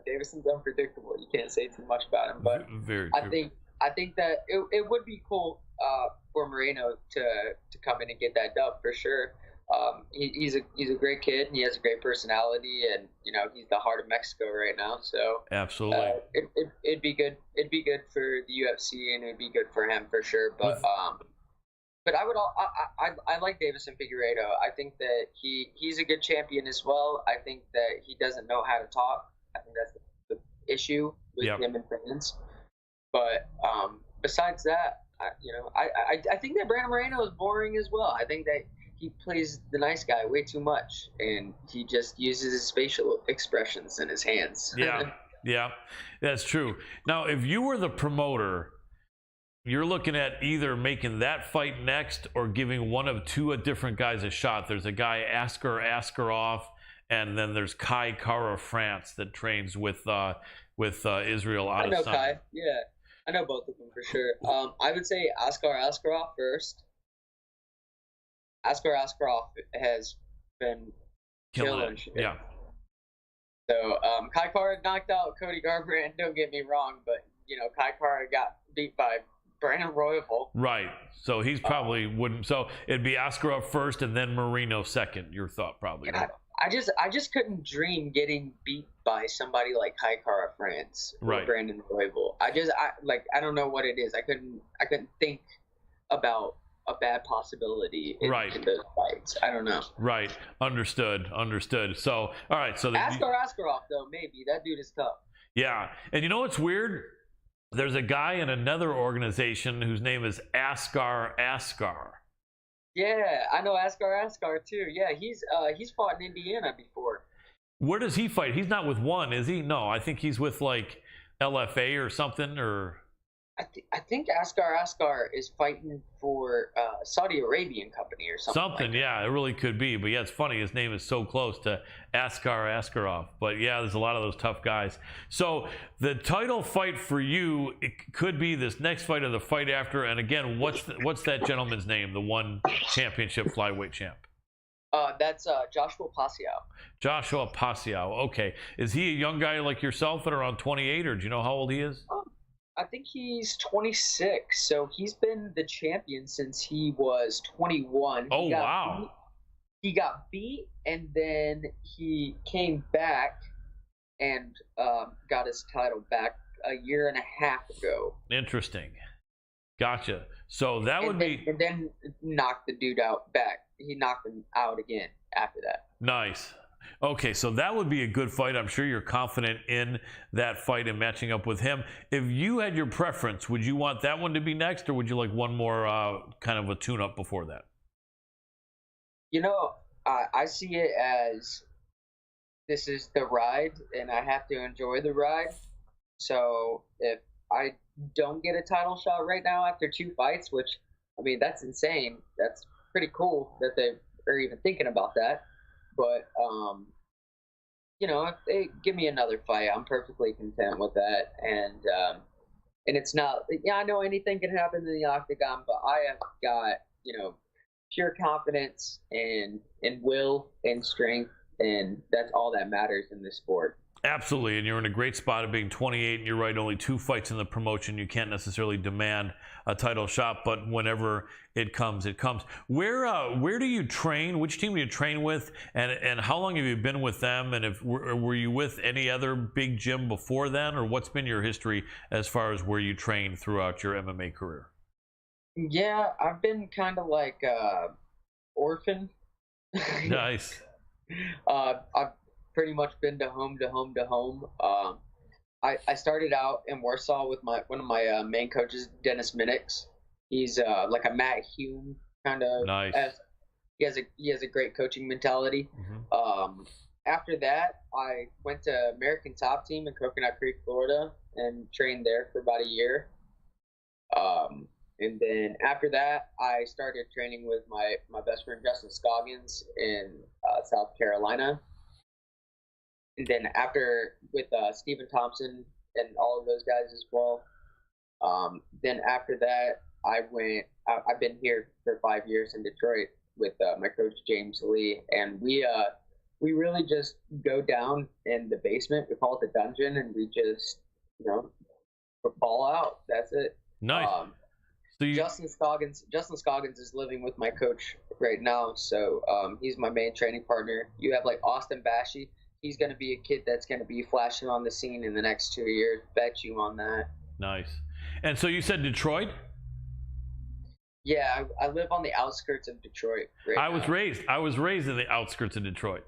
Davidson's unpredictable. You can't say too much about him, but
very true.
I think that it would be cool for Moreno to come in and get that dub for sure. He's a great kid, and he has a great personality, and he's the heart of Mexico right now. So
absolutely,
it'd be good. It'd be good for the UFC, and it'd be good for him for sure. But I like Davison Figueiredo. I think that he's a good champion as well. I think that he doesn't know how to talk. I think that's the issue with him and fans. But besides that, I think that Brandon Moreno is boring as well. I think that he plays the nice guy way too much, and he just uses his facial expressions and his hands.
Yeah, that's true. Now, if you were the promoter, you're looking at either making that fight next or giving one of two different guys a shot. There's a guy, Askar Askarov, and then there's Kai Kara France that trains with Israel Adesanya.
I know Kai, yeah. I know both of them for sure. I would say Askar Askarov first. Askar Askarov has been killing shit.
Yeah.
So Kai Kara knocked out Cody Garbrandt. Don't get me wrong, but Kai Kara got beat by Brandon Royval.
Right. So he's probably wouldn't. So it'd be Askarov first and then Moreno second. Your thought probably. Right?
I just couldn't dream getting beat by somebody like Kai Kara France or Brandon Royval. I don't know what it is. I couldn't think about a bad possibility in those fights. I don't know.
Right. Understood. So all right. So
Askarov though, maybe that dude is tough.
Yeah. And you know what's weird? There's a guy in another organization whose name is Askar.
Yeah, I know Askar too. Yeah, he's fought in Indiana before.
Where does he fight? He's not with one, is he? No, I think he's with like LFA or something. Or
I think Askar is fighting for Saudi Arabian company or something.
Something, like yeah, it really could be. But yeah, it's funny. His name is so close to Askar Askarov. But yeah, there's a lot of those tough guys. So the title fight for you, it could be this next fight or the fight after. And again, what's that gentleman's name? The one championship flyweight champ.
That's Joshua Pasiao.
Joshua Pasiao. Okay, is he a young guy like yourself at around 28, or do you know how old he is?
I think he's 26, so he's been the champion since he was 21.
Oh, wow.
He got beat, and then he came back and got his title back a year and a half ago.
Interesting. Gotcha. So that would be...
And then knocked the dude out back. He knocked him out again after that.
Nice. Okay, so that would be a good fight. I'm sure you're confident in that fight and matching up with him. If you had your preference, would you want that one to be next, or would you like one more kind of a tune-up before that?
I see it as this is the ride, and I have to enjoy the ride. So if I don't get a title shot right now after 2 fights, which, I mean, that's insane. That's pretty cool that they are even thinking about that. But, if they give me another fight, I'm perfectly content with that. And it's not, I know anything can happen in the octagon, but I have got, pure confidence and will and strength. And that's all that matters in this sport.
Absolutely, and you're in a great spot of being 28, and you're right, only 2 fights in the promotion. You can't necessarily demand a title shot, but whenever it comes, it comes. Where do you train? Which team do you train with, and how long have you been with them? And were you with any other big gym before then, or what's been your history as far as where you train throughout your MMA career?
Yeah, I've been kind of like orphan.
Nice.
I've pretty much been to home. I started out in Warsaw with one of my main coaches, Dennis Minnix. He's like a Matt Hume kind of.
Nice.
He has a great coaching mentality. Mm-hmm. After that, I went to American Top Team in Coconut Creek, Florida, and trained there for about a year. And then after that, I started training with my best friend Justin Scoggins in South Carolina. And then with Stephen Thompson and all of those guys as well. Then after that, I've been here for 5 years in Detroit with my coach James Lee, and we really just go down in the basement. We call it the dungeon, and we just ball out. That's it.
Nice. So
Justin Scoggins is living with my coach right now, so he's my main training partner. You have like Austin Bashi. He's going to be a kid that's going to be flashing on the scene in the next 2 years. Bet you on that.
Nice. And so you said Detroit?
Yeah, I live on the outskirts of Detroit right now.
I was raised in the outskirts of Detroit.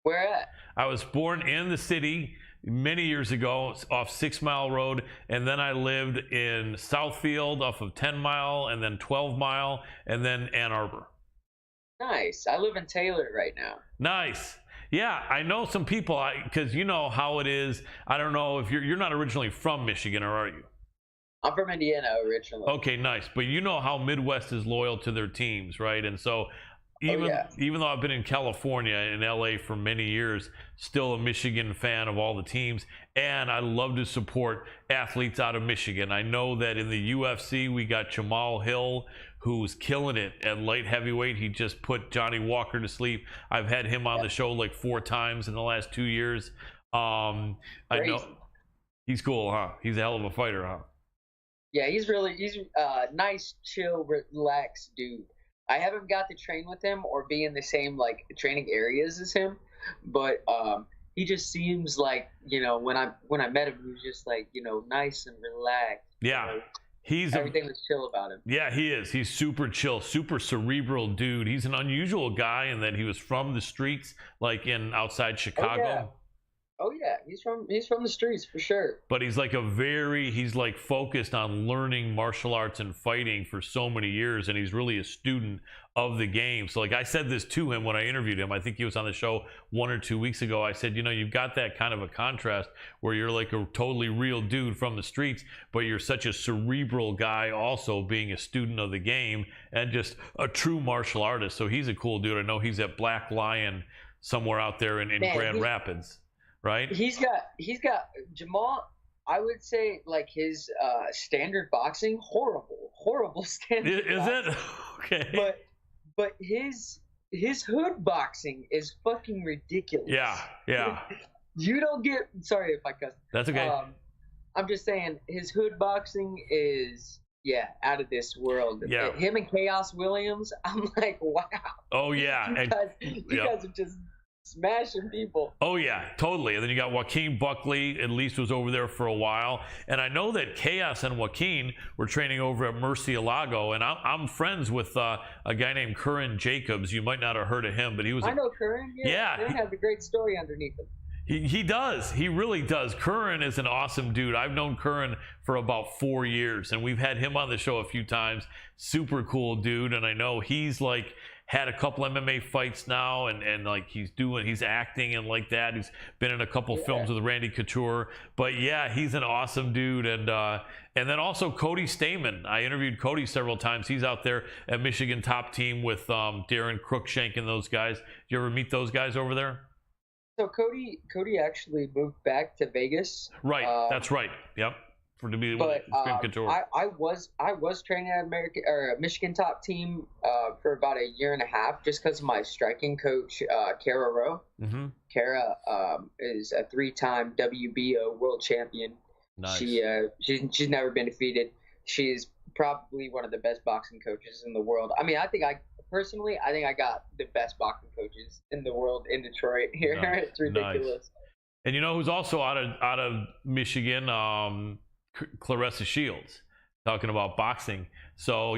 Where at?
I was born in the city many years ago off 6 Mile Road, and then I lived in Southfield off of 10 Mile, and then 12 Mile, and then Ann Arbor.
Nice. I live in Taylor right now.
Nice. Yeah, I know some people, because you know how it is. I don't know if you're not originally from Michigan, or are you?
I'm from Indiana originally.
Okay, nice. But you know how Midwest is loyal to their teams, right? And so even though I've been in California and LA for many years, still a Michigan fan of all the teams, and I love to support athletes out of Michigan. I know that in the UFC we got Jamal Hill, who's killing it at light heavyweight. He just put Johnny Walker to sleep. I've had him on the show like 4 times in the last 2 years. I know he's cool, huh? He's a hell of a fighter, huh?
Yeah, he's nice, chill, relaxed dude. I haven't got to train with him or be in the same like training areas as him, but he just seems like, when I met him, he was just like, nice and relaxed.
Yeah.
Everything was chill about him.
Yeah, he is. He's super chill, super cerebral dude. He's an unusual guy in that he was from the streets, like in outside Chicago.
Oh yeah, he's from the streets for sure.
But he's like he's like focused on learning martial arts and fighting for so many years, and he's really a student of the game. So like I said this to him when I interviewed him. I think he was on the show 1 or 2 weeks ago. I said, you've got that kind of a contrast where you're like a totally real dude from the streets, but you're such a cerebral guy also being a student of the game and just a true martial artist. So he's a cool dude. I know he's at Black Lion somewhere out there in Grand Rapids. Right?
He's got Jamal. I would say like his standard boxing, horrible standard.
Is it? Okay.
But his hood boxing is fucking ridiculous.
Yeah.
You don't get. Sorry if I cuss.
That's okay.
I'm just saying his hood boxing is out of this world.
Yeah.
Him and Chaos Williams. I'm like, wow.
Oh yeah.
You guys are just smashing people.
Oh yeah, totally. And then you got Joaquin Buckley, at least was over there for a while. And I know that Chaos and Joaquin were training over at Murcielago, and I'm friends with a guy named Curran Jacobs. You might not have heard of him, but he was
I know Curran. Yeah. Curran has a great story underneath him.
He does. He really does. Curran is an awesome dude. I've known Curran for about 4 years, and we've had him on the show a few times. Super cool dude, and I know he's like had a couple MMA fights now, and like he's acting and like that. He's been in a couple films with Randy Couture, but yeah, he's an awesome dude. And then also Cody Stamen. I interviewed Cody several times. He's out there at Michigan Top Team with Darren Cruikshank and those guys. Did you ever meet those guys over there?
So Cody actually moved back to Vegas.
Right, that's right. Yep. To be Couture.
I was training at Michigan Top Team for about a year and a half, just because of my striking coach, Kara Rowe. Mm-hmm. Kara is a 3-time WBO world champion. Nice. She's never been defeated. She's probably one of the best boxing coaches in the world. I mean, I think I got the best boxing coaches in the world in Detroit here. Nice. It's ridiculous. Nice.
And who's also out of Michigan? Claressa Shields, talking about boxing. So,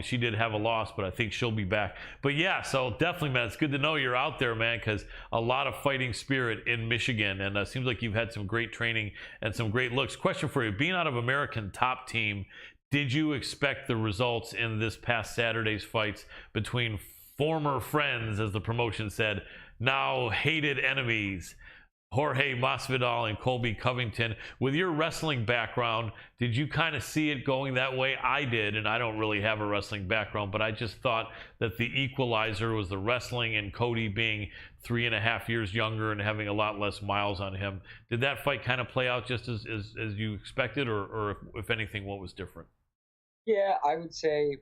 she did have a loss, but I think she'll be back. But yeah, so definitely, man, it's good to know you're out there, man, because a lot of fighting spirit in Michigan, and it seems like you've had some great training and some great looks. Question for you, being out of American Top Team, did you expect the results in this past Saturday's fights between former friends, as the promotion said, now hated enemies, Jorge Masvidal and Colby Covington? With your wrestling background, did you kind of see it going that way? I did, and I don't really have a wrestling background, but I just thought that the equalizer was the wrestling, and Cody being 3.5 years younger and having a lot less miles on him. Did that fight kind of play out just as you expected, or if anything, what was different?
Yeah, I would say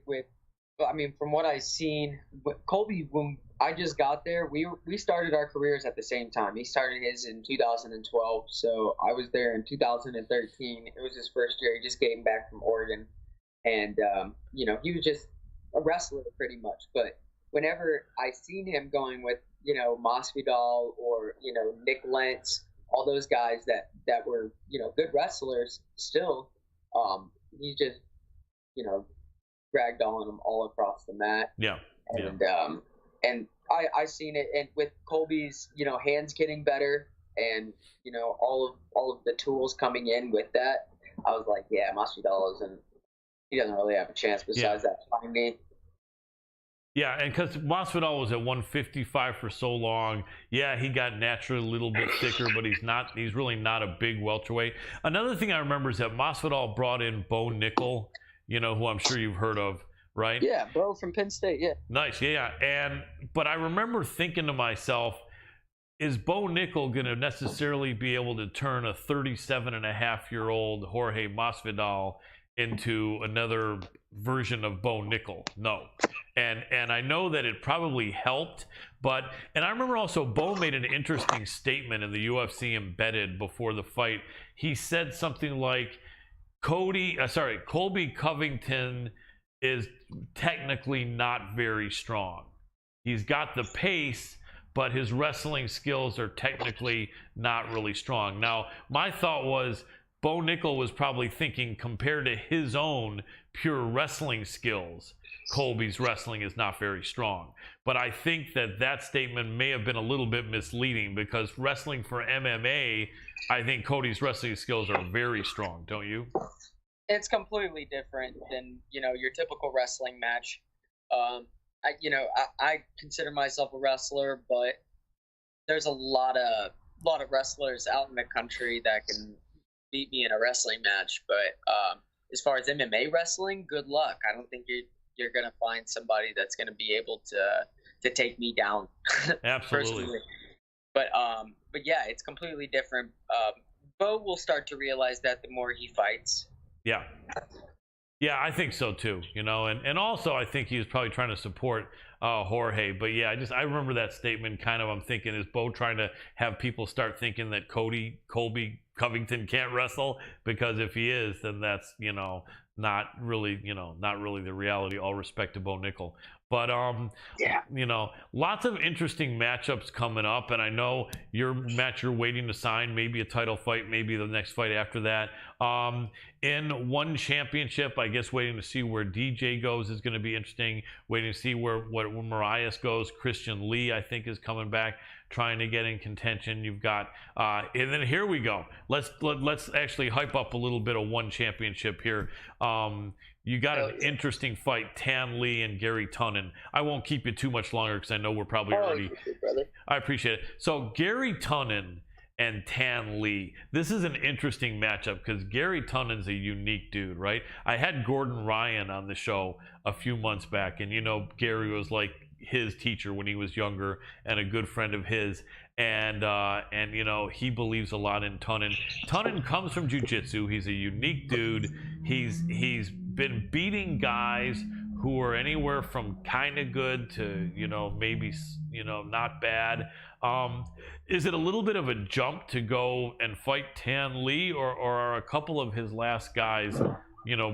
I mean, from what I've seen, Colby, when I just got there, we started our careers at the same time. He started his in 2012, so I was there in 2013. It was his first year. He just came back from Oregon, and he was just a wrestler pretty much. But whenever I seen him going with Masvidal or Nick Lentz, all those guys that were good wrestlers still, he just dragged on them all across the mat.
Yeah.
And I seen it, and with Colby's hands getting better, and all of the tools coming in with that, I was like, yeah, Masvidal he doesn't really have a chance besides that flying knee.
Yeah, and because Masvidal was at 155 for so long, yeah, he got naturally a little bit thicker, but he's really not a big welterweight. Another thing I remember is that Masvidal brought in Bo Nickel, who I'm sure you've heard of, right?
Yeah, Bo from Penn State, yeah.
Nice, yeah. But I remember thinking to myself, is Bo Nickel going to necessarily be able to turn a 37-and-a-half-year-old Jorge Masvidal into another version of Bo Nickel? No. And I know that it probably helped, and I remember also Bo made an interesting statement in the UFC Embedded before the fight. He said something like, Colby Covington is technically not very strong. He's got the pace, but his wrestling skills are technically not really strong. Now, my thought was Bo Nickel was probably thinking, compared to his own pure wrestling skills, Colby's wrestling is not very strong. But I think that statement may have been a little bit misleading, because wrestling for MMA, I think Cody's wrestling skills are very strong, don't you?
It's completely different than your typical wrestling match. I consider myself a wrestler, but there's a lot of wrestlers out in the country that can beat me in a wrestling match. But as far as MMA wrestling, good luck. I don't think you're gonna find somebody that's gonna be able to take me down.
Absolutely.
But yeah, it's completely different. Bo will start to realize that the more he fights.
Yeah, I think so too. And also I think he was probably trying to support Jorge. But yeah, I remember that statement. Kind of, I'm thinking, is Bo trying to have people start thinking that Colby Covington can't wrestle? Because if he is, then that's not really the reality. All respect to Bo Nickel. But lots of interesting matchups coming up, and I know your match you're waiting to sign, maybe a title fight, maybe the next fight after that. In one championship, I guess waiting to see where DJ goes is going to be interesting. Waiting to see where Marias goes. Christian Lee, I think, is coming back, trying to get in contention. You've got, and then here we go. Let's actually hype up a little bit of one championship here. You got an interesting fight, Tan Lee and Gary Tunnen. I won't keep you too much longer because I know we're probably already. I appreciate it. So Gary Tunnen and Tan Lee. This is an interesting matchup because Gary Tunnen's a unique dude, right? I had Gordon Ryan on the show a few months back, and Gary was like his teacher when he was younger and a good friend of his. And he believes a lot in Tunnen. Tunnen comes from jiu-jitsu. He's a unique dude. He's been beating guys who are anywhere from kind of good to maybe not bad. Is it a little bit of a jump to go and fight Tan Lee, or are a couple of his last guys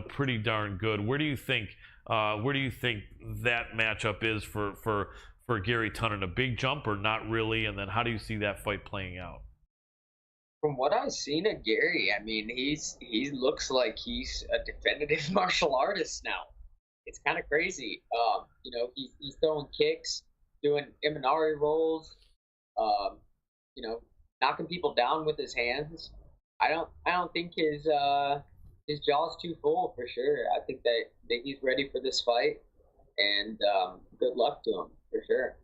pretty darn good? Where do you think that matchup is for Gary Tunnen? A big jump or not really? And then how do you see that fight playing out?
From what I've seen of Gary, I mean, he looks like he's a definitive martial artist now. It's kind of crazy. He's throwing kicks, doing Imanari rolls, knocking people down with his hands. I don't think his jaw's too full for sure. I think that he's ready for this fight, and good luck to him for sure.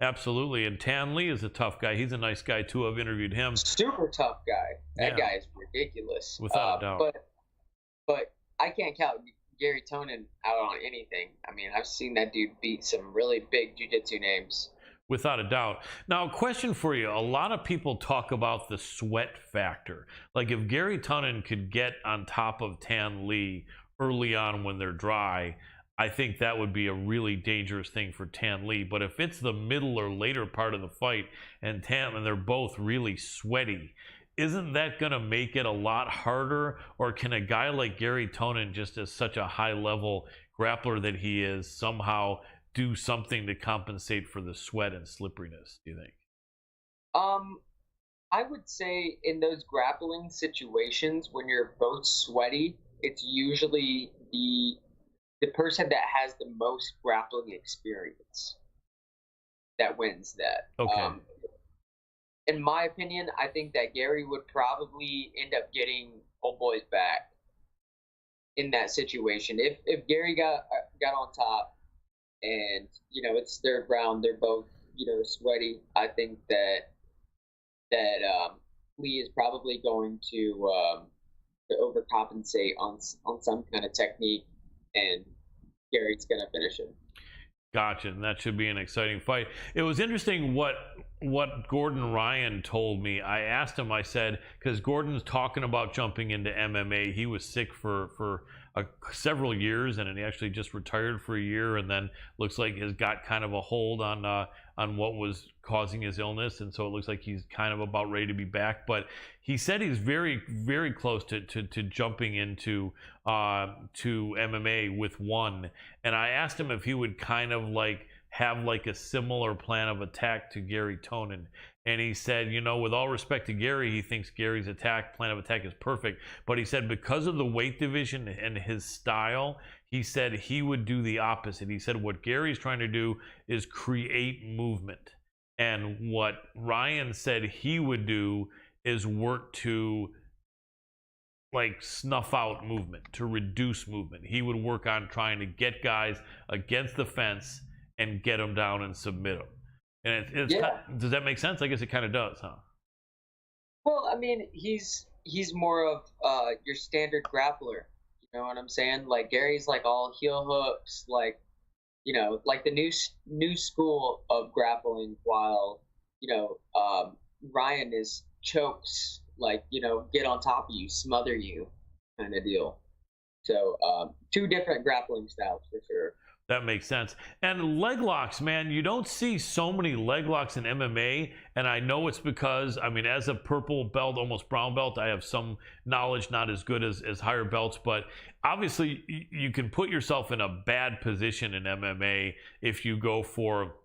Absolutely. And Tan Lee is a tough guy. He's a nice guy too. I've interviewed him.
Super tough guy. That guy is ridiculous.
Without a doubt.
But I can't count Gary Tunnen out on anything. I mean, I've seen that dude beat some really big jiu-jitsu names.
Without a doubt. Now, a question for you. A lot of people talk about the sweat factor. Like if Gary Tunnen could get on top of Tan Lee early on when they're dry, I think that would be a really dangerous thing for Tan Lee. But if it's the middle or later part of the fight and they're both really sweaty, isn't that going to make it a lot harder? Or can a guy like Gary Tonin, just as such a high level grappler that he is, somehow do something to compensate for the sweat and slipperiness, do you think?
I would say in those grappling situations when you're both sweaty, it's usually the person that has the most grappling experience that wins that.
Okay.
In my opinion, I think that Gary would probably end up getting old boy's back in that situation. If Gary got on top and it's third round, they're both sweaty. I think that Lee is probably going to overcompensate on some kind of technique, and Gary's gonna finish him.
Gotcha, and that should be an exciting fight. It was interesting what Gordon Ryan told me. I asked him, I said, because Gordon's talking about jumping into MMA. He was sick for several years, and he actually just retired for a year, and then looks like has got kind of a hold on what was causing his illness, and so it looks like he's kind of about ready to be back. But he said he's very, very close to jumping into to MMA with one. And I asked him if he would kind of like have like a similar plan of attack to Gary Tonin. And he said, with all respect to Gary, he thinks Gary's plan of attack is perfect. But he said because of the weight division and his style, he said he would do the opposite. He said what Gary's trying to do is create movement. And what Ryan said he would do is work to like snuff out movement, to reduce movement. He would work on trying to get guys against the fence and get them down and submit them. And does that make sense? I guess it kind of does, huh?
Well, I mean, he's more of your standard grappler. You know what I'm saying? Like Gary's like all heel hooks, like like the new school of grappling. While Ryan is chokes, like get on top of you, smother you, kind of deal. So two different grappling styles for sure.
That makes sense. And leg locks, man, you don't see so many leg locks in MMA. And I know it's because, I mean, as a purple belt, almost brown belt, I have some knowledge, not as good as higher belts. But obviously, you can put yourself in a bad position in MMA if you go for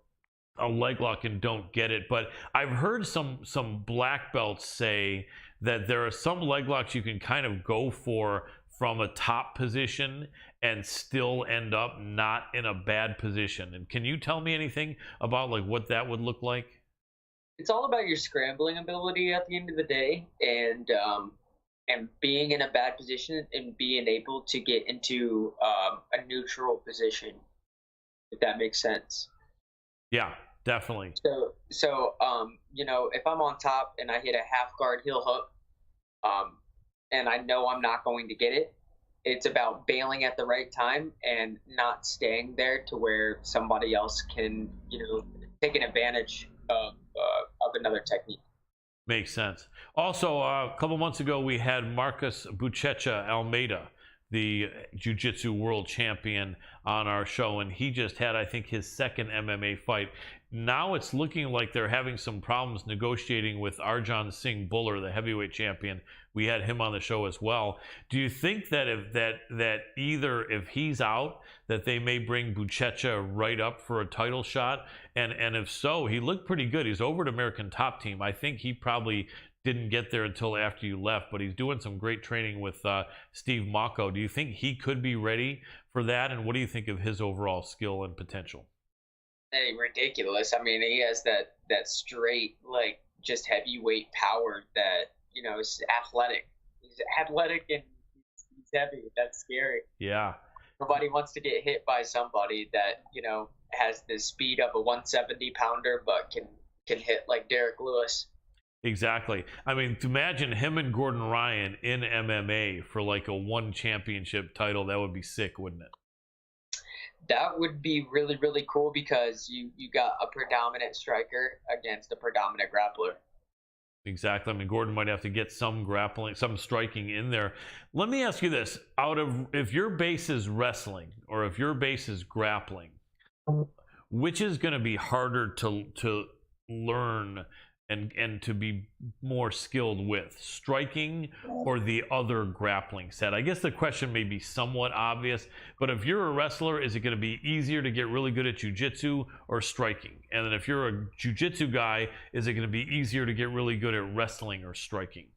a leg lock and don't get it. But I've heard some black belts say that there are some leg locks you can kind of go for from a top position and still end up not in a bad position. And can you tell me anything about like what that would look like?
It's all about your scrambling ability at the end of the day, and being in a bad position and being able to get into a neutral position, if that makes sense.
Yeah, definitely.
So if I'm on top and I hit a half guard heel hook, and I know I'm not going to get it, it's about bailing at the right time and not staying there to where somebody else can, take an advantage of another technique.
Makes sense. Also, a couple months ago, we had Marcus Buchecha Almeida, the Jiu-Jitsu world champion, on our show, and he just had, I think, his second MMA fight. Now it's looking like they're having some problems negotiating with Arjan Singh Buller, the heavyweight champion. We had him on the show as well. Do you think that if he's out, that they may bring Buchecha right up for a title shot? And if so, he looked pretty good. He's over at American Top Team. I think he probably didn't get there until after you left, but he's doing some great training with Steve Mocco. Do you think he could be ready for that? And what do you think of his overall skill and potential?
Hey, ridiculous. I mean, he has that straight, like, just heavyweight power that, is athletic. He's athletic and he's heavy. That's scary.
Yeah.
Nobody wants to get hit by somebody that, has the speed of a 170 pounder, but can hit like Derek Lewis.
Exactly. I mean, to imagine him and Gordon Ryan in MMA for like a one championship title, that would be sick, wouldn't it?
That would be really, really cool because you got a predominant striker against a predominant grappler.
Exactly. I mean, Gordon might have to get some grappling, some striking in there. Let me ask you this: if your base is wrestling or if your base is grappling, which is going to be harder to learn and to be more skilled with, striking or the other grappling set? I guess the question may be somewhat obvious, but if you're a wrestler, is it going to be easier to get really good at jiu-jitsu or striking? And then if you're a jiu-jitsu guy, is it going to be easier to get really good at wrestling or striking?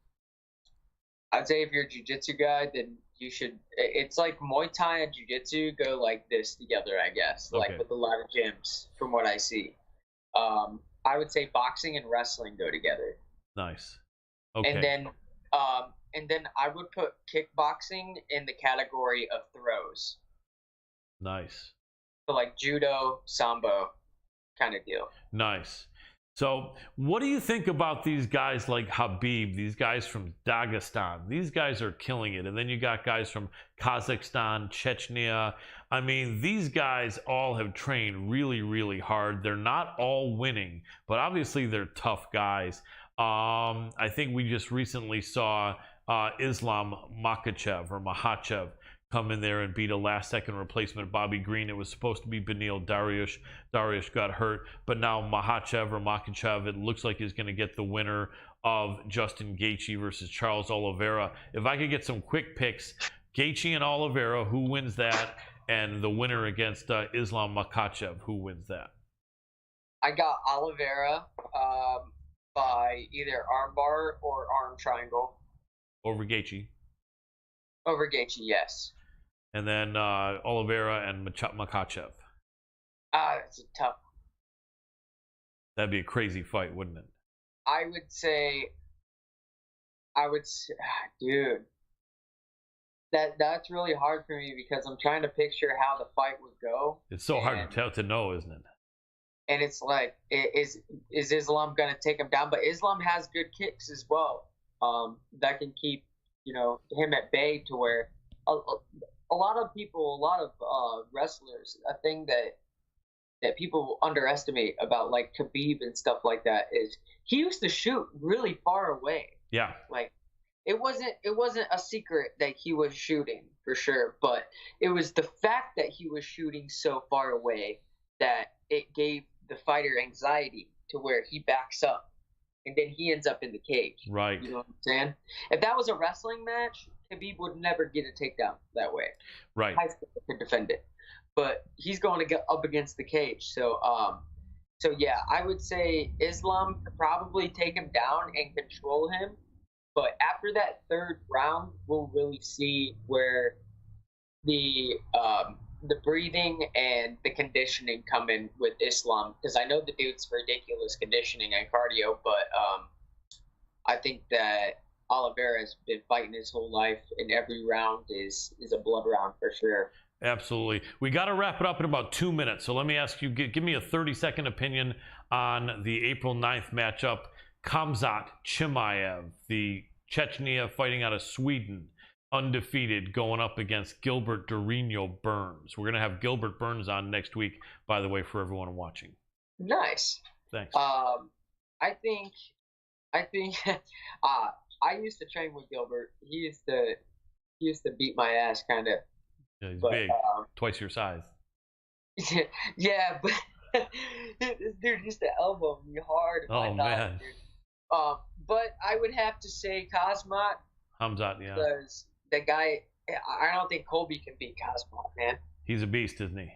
I'd say if you're a jiu-jitsu guy, then you should. It's like Muay Thai and jiu-jitsu go like this together, I guess.
Okay.
Like with a lot of gyms, from what I see. I would say boxing and wrestling go together.
Nice. Okay.
And then I would put kickboxing in the category of throws.
Nice.
So like judo, sambo, kind of deal.
Nice. So what do you think about these guys like Khabib, these guys from Dagestan? These guys are killing it. And then you got guys from Kazakhstan, Chechnya. I mean, these guys all have trained really, really hard. They're not all winning, but obviously they're tough guys. I think we just recently saw Islam Makhachev come in there and beat a last-second replacement, Bobby Green. It was supposed to be Beneil Dariush. Dariush got hurt, but now Makhachev, it looks like he's going to get the winner of Justin Gaethje versus Charles Oliveira. If I could get some quick picks, Gaethje and Oliveira, who wins that? And the winner against Islam Makhachev, who wins that?
I got Oliveira by either armbar or arm triangle.
Over Gaethje.
Over Gaethje, yes.
And then Oliveira and Makhachev.
That's a tough one.
That'd be a crazy fight, wouldn't it?
I would say, dude, that's really hard for me because I'm trying to picture how the fight would go.
It's so hard to know, isn't it?
And it's like, is Islam going to take him down? But Islam has good kicks as well. That can keep, him at bay, to where a lot of wrestlers, a thing that people underestimate about like Khabib and stuff like that is he used to shoot really far away.
Yeah.
Like it wasn't a secret that he was shooting for sure, but it was the fact that he was shooting so far away that it gave the fighter anxiety to where he backs up. And then he ends up in the cage.
Right.
You know what I'm saying? If that was a wrestling match, Khabib would never get a takedown that way.
Right.
High school could defend it. But he's going to get up against the cage. So yeah, I would say Islam could probably take him down and control him. But after that third round, we'll really see where the breathing and the conditioning come in with Islam, because I know the dude's ridiculous conditioning and cardio, but I think that Oliveira has been fighting his whole life, and every round is a blood round for sure.
Absolutely. We got to wrap it up in about 2 minutes, so let me ask you, give me a 30-second opinion on the April 9th matchup. Khamzat Chimaev, the Chechnya fighting out of Sweden, undefeated, going up against Gilbert Durinho Burns. We're going to have Gilbert Burns on next week, by the way, for everyone watching.
Nice.
Thanks.
I think I used to train with Gilbert. He used to beat my ass, kind of.
Yeah, he's big, twice your size.
Yeah, but this dude used to elbow me hard.
Oh, man.
But I would have to say
Khamzat, yeah.
Because the guy, I don't think Colby can beat Khamzat, man.
He's a beast, isn't he?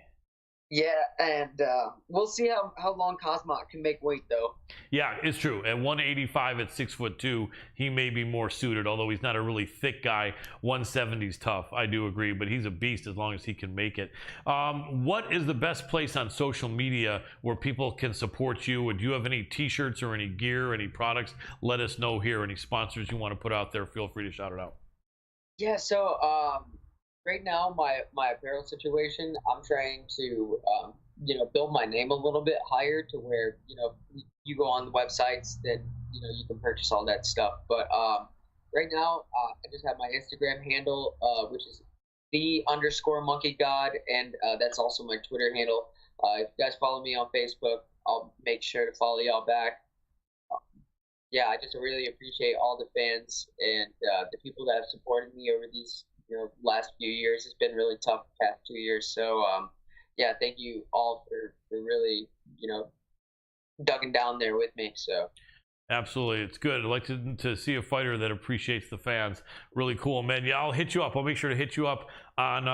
Yeah, and we'll see how long Khamzat can make weight, though.
Yeah, it's true. At 185 at 6'2", he may be more suited, although he's not a really thick guy. 170's tough, I do agree, but he's a beast as long as he can make it. What is the best place on social media where people can support you? Do you have any t-shirts or any gear, any products? Let us know here. Any sponsors you want to put out there, feel free to shout it out.
Yeah, so right now, my apparel situation, I'm trying to, build my name a little bit higher to where, you go on the websites, then, you can purchase all that stuff. But right now, I just have my Instagram handle, which is _monkeygod, and that's also my Twitter handle. If you guys follow me on Facebook, I'll make sure to follow y'all back. yeah, I just really appreciate all the fans and the people that have supported me over these last few years. It's been really tough the past 2 years. So yeah, thank you all for really dugging down there with me. So.
Absolutely, it's good. I'd like to see a fighter that appreciates the fans. Really cool, man. Yeah, I'll hit you up. I'll make sure to hit you up on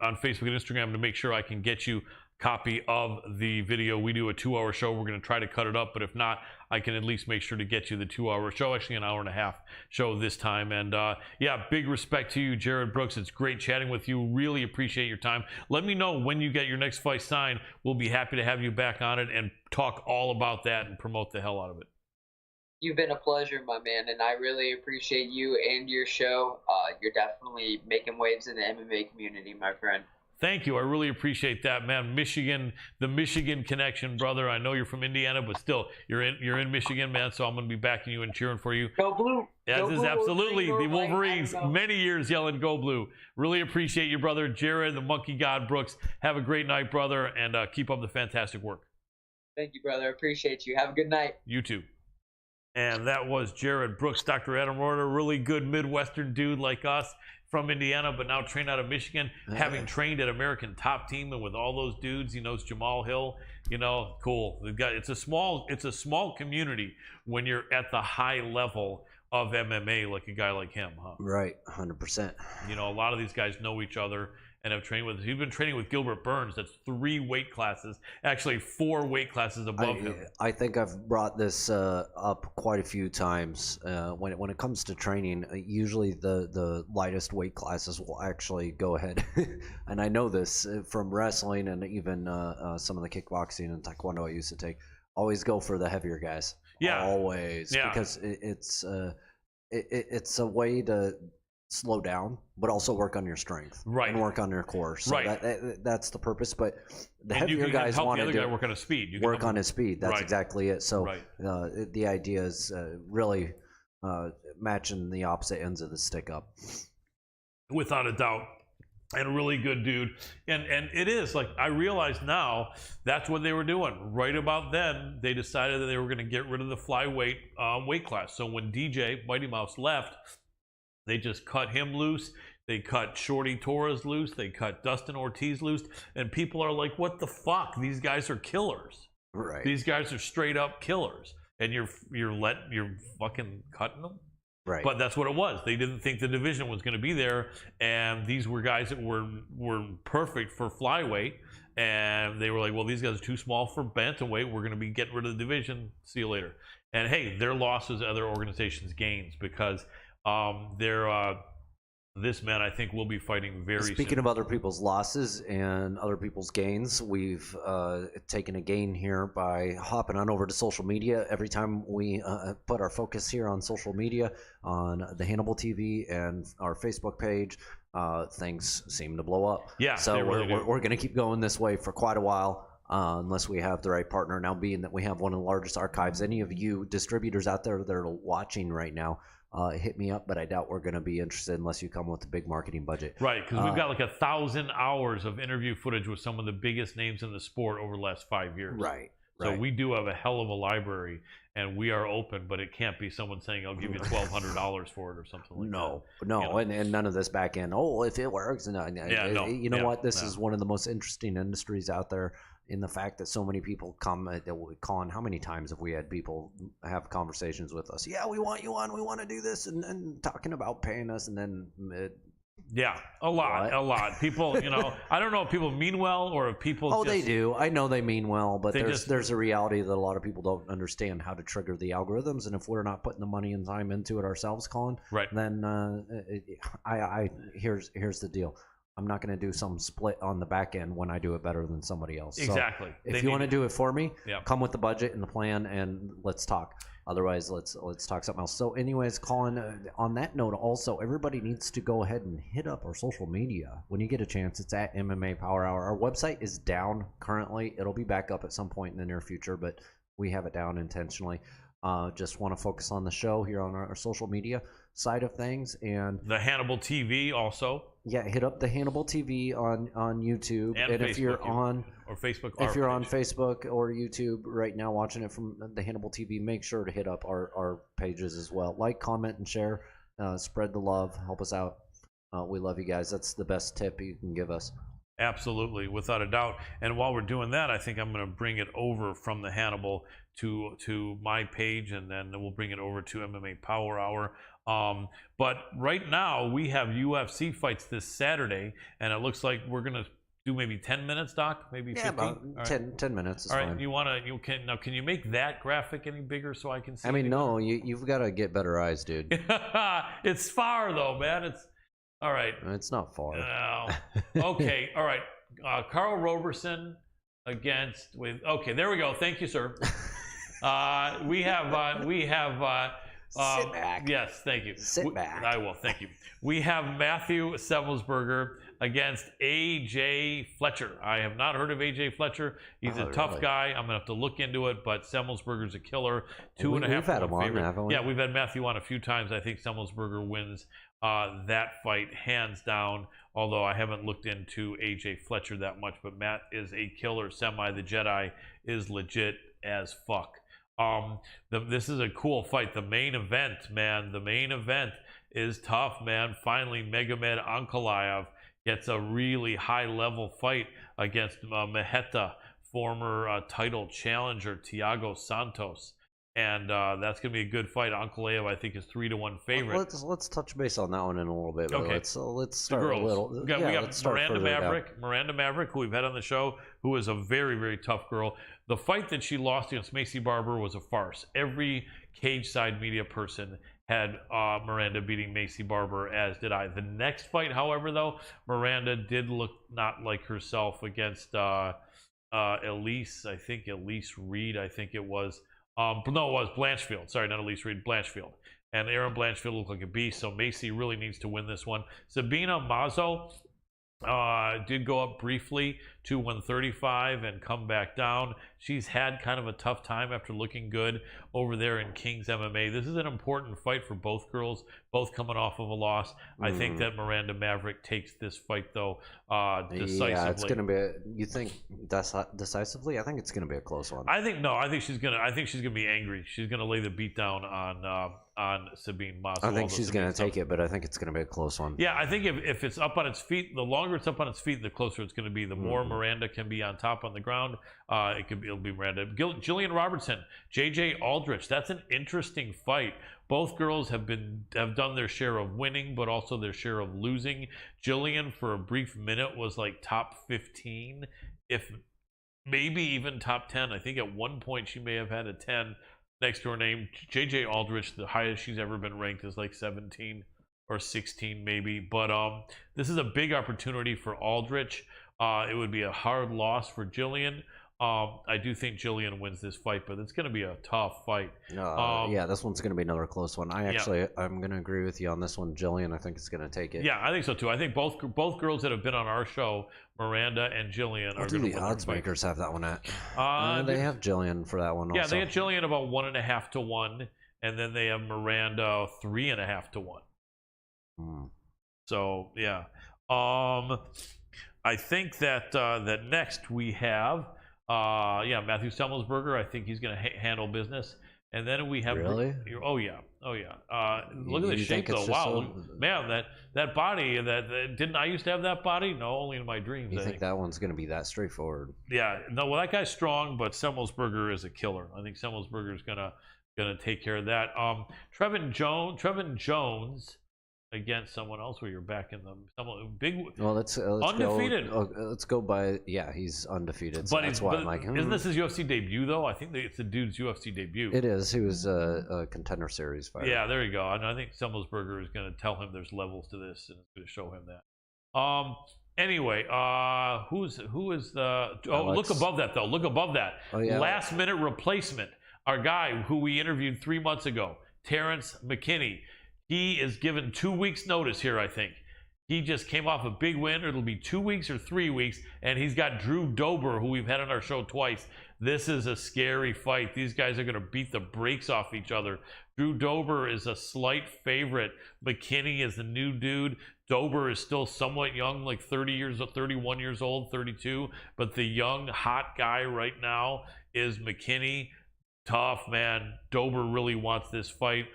Facebook and Instagram to make sure I can get you a copy of the video. We do a 2-hour show. We're going to try to cut it up, but if not, I can at least make sure to get you the 2-hour show. Actually, an hour and a half show this time. And yeah, big respect to you, Jared Brooks. It's great chatting with you. Really appreciate your time. Let me know when you get your next fight signed. We'll be happy to have you back on it and talk all about that and promote the hell out of it.
You've been a pleasure, my man, and I really appreciate you and your show. You're definitely making waves in the MMA community, my friend.
Thank you. I really appreciate that, man. Michigan, the Michigan connection, brother. I know you're from Indiana, but still, you're in Michigan, man. So I'm going to be backing you and cheering for you.
Go Blue!
As
Go
is
Blue,
absolutely the Wolverines. Many years yelling "Go Blue." Really appreciate you, brother. Jared, the Monkey God Brooks. Have a great night, brother, and keep up the fantastic work.
Thank you, brother. Appreciate you. Have a good night.
You too. And that was Jared Brooks, Dr. Adam Roorda, really good Midwestern dude like us from Indiana, but now trained out of Michigan, having trained at American Top Team and with all those dudes. He knows Jamal Hill. Cool. It's a small community when you're at the high level of MMA, like a guy like him, huh?
Right, 100%.
A lot of these guys know each other and have trained with. He's been training with Gilbert Burns. That's 3 weight classes, actually 4 weight classes above him.
I think I've brought this up quite a few times. When it comes to training, usually the lightest weight classes will actually go ahead, and I know this from wrestling and even some of the kickboxing and taekwondo I used to take. Always go for the heavier guys.
Yeah,
always, because it's a way to slow down, but also work on your strength,
right,
and work on your core. So
right.
That's the purpose. But the
and
heavier guys want to
work on his speed.
Work on his speed. That's
right.
exactly it. So
right.
The idea is really matching the opposite ends of the stick up.
Without a doubt. And a really good dude. And it is, like, I realize now that's what they were doing. Right about then, they decided that they were going to get rid of the flyweight weight class. So when DJ, Mighty Mouse, left, they just cut him loose. They cut Shorty Torres loose. They cut Dustin Ortiz loose. And people are like, what the fuck? These guys are killers.
Right.
These guys are straight up killers. And you're fucking cutting them?
Right.
But that's what it was. They didn't think the division was going to be there, and these were guys that were perfect for flyweight, and they were like, well, these guys are too small for bantamweight. We're going to be getting rid of the division. See you later. And hey, their losses, other organizations' gains, because this man, I think, will be fighting very soon.
Speaking of other people's losses and other people's gains, we've taken a gain here by hopping on over to social media. Every time we put our focus here on social media, on the Hannibal TV and our Facebook page, things seem to blow up.
Yeah,
so we're going to keep going this way for quite a while. Unless we have the right partner. Now, being that we have one of the largest archives, any of you distributors out there that are watching right now, hit me up, but I doubt we're going to be interested unless you come with a big marketing budget.
Right, because we've got like 1,000 hours of interview footage with some of the biggest names in the sport over the last 5 years.
Right.
So we do have a hell of a library, and we are open, but it can't be someone saying, I'll give you $1,200 for it or something like that.
No, and none of this back end, if it works. You know what? This is one of the most interesting industries out there, in the fact that so many people come. Colin, how many times have we had people have conversations with us? Yeah, we want you on. We want to do this, and talking about paying us, and then
yeah, a lot. People, I don't know if people mean well or if people.
They do. I know they mean well, but there's a reality that a lot of people don't understand how to trigger the algorithms, and if we're not putting the money and time into it ourselves, Colin,
right?
Then here's the deal. I'm not going to do some split on the back end when I do it better than somebody else.
Exactly.
So if you want to do it for me, come with the budget and the plan, and let's talk. Otherwise, let's talk something else. So anyways, Colin, on that note, also, everybody needs to go ahead and hit up our social media. When you get a chance, it's at MMA Power Hour. Our website is down currently. It'll be back up at some point in the near future, but we have it down intentionally. Just want to focus on the show here on our social media side of things. And
the Hannibal TV also.
yeah, hit up the Hannibal TV on YouTube, and if you're
Facebook,
on
or Facebook,
if
our
you're on
page.
Facebook or YouTube right now watching it from the Hannibal TV, make sure to hit up our pages as well. Like, comment, and share. Spread the love. Help us out. We love you guys. That's the best tip you can give us.
Absolutely, without a doubt. And while we're doing that, I think I'm going to bring it over from the Hannibal to my page, and then we'll bring it over to MMA Power Hour. But right now we have UFC fights this Saturday, and it looks like we're going to do maybe 10 minutes, Doc? Maybe 15?
About
All
10 minutes is
All right,
fine.
can you make that graphic any bigger so I can see?
I mean, no, you've got to get better eyes, dude.
It's far though, man. It's all right.
It's not far.
Okay, all right. Carl Roberson against okay, there we go. Thank you, sir. We have
Sit back.
Yes, thank you.
Sit back.
I will, thank you. We have Matthew Semmelsberger against AJ Fletcher. I have not heard of AJ Fletcher. He's a tough guy. I'm gonna have to look into it, but Semmelsberger's a killer. 2.5
We've had him on,
favorite.
haven't we?
Yeah, we've had Matthew on a few times. I think Semmelsberger wins that fight hands down, although I haven't looked into AJ Fletcher that much, but Matt is a killer. The Jedi is legit as fuck. This is a cool fight. The main event, man, the main event is tough, man. Finally, Magomed Ankalaev gets a really high level fight against Maheta, former title challenger Thiago Santos. And that's going to be a good fight. Ankalaev, I think, is 3-1 favorite.
Let's touch base on that one in a little bit.
Okay.
Let's start a little.
We got Miranda Maverick, who we've had on the show, who is a very, very tough girl. The fight that she lost against Macy Barber was a farce. Every cage side media person had Miranda beating Macy Barber, as did I. The next fight, however, though, Miranda did look not like herself against Elise Reed, I think it was. No, it was Blanchfield. Sorry, not Elise Reed, Blanchfield. And Aaron Blanchfield looked like a beast, so Macy really needs to win this one. Sabina Mazo did go up briefly to 135 and come back down. She's had kind of a tough time after looking good over there in King's MMA. This is an important fight for both girls, both coming off of a loss. I think that Miranda Maverick takes this fight, though, decisively. Yeah,
it's going to be. You think decisively? I think it's going to be a close one.
I think she's gonna be angry. She's gonna lay the beat down on Sabine Mazo.
I think she's going to take it, but I think it's going to be a close one.
Yeah, I think if it's up on its feet, the longer it's up on its feet, the closer it's going to be. The more Miranda can be on top on the ground, it'll be Miranda. Jillian Robertson, JJ Aldrich. That's an interesting fight. Both girls have done their share of winning, but also their share of losing. Jillian, for a brief minute, was like top 15, if maybe even top 10. I think at one point she may have had a 10 next to her name. JJ Aldrich, the highest she's ever been ranked is like 17 or 16 maybe. But this is a big opportunity for Aldrich. It would be a hard loss for Jillian. I do think Jillian wins this fight, but it's going to be a tough fight.
Yeah, this one's going to be another close one. I'm going to agree with you on this one. Jillian, I think, is going to take it.
Yeah, I think so too. I think both girls that have been on our show, Miranda and Jillian, are going to win.
The odds makers have that one at? They have Jillian for that one.
Yeah,
also.
they have Jillian about 1.5 to 1, and then they have Miranda 3.5 to 1. So yeah, I think that next we have. Matthew Semmelsberger. I think he's going to handle business. And then we have Oh yeah. Look at the shape though. Wow, man, that body. That didn't I used to have that body? No, only in my dreams.
You think that one's going to be that straightforward?
Yeah. No. Well, that guy's strong, but Semmelsberger is a killer. I think Semmelsberger is gonna take care of that. Trevin Jones against someone else where you're back in the big.
Well, let's
undefeated.
Let's go by. Yeah, he's undefeated. So
But
that's why I'm like,
isn't this his UFC debut though? I think it's the dude's UFC debut.
It is. He was a contender series fighter.
Yeah, there you go. And I think Semmelsberger is going to tell him there's levels to this, and it's going to show him that. Anyway, who is the? Oh,
Alex.
Look above that though. Look above that.
Oh, yeah.
Last minute replacement. Our guy who we interviewed 3 months ago, Terrence McKinney. He is given 2 weeks notice here, I think. He just came off a big win. It'll be 2 weeks or 3 weeks, and he's got Drew Dober, who we've had on our show twice. This is a scary fight. These guys are going to beat the brakes off each other. Drew Dober is a slight favorite. McKinney is the new dude. Dober is still somewhat young, like 31 years old, 32. But the young, hot guy right now is McKinney. Tough, man. Dober really wants this fight.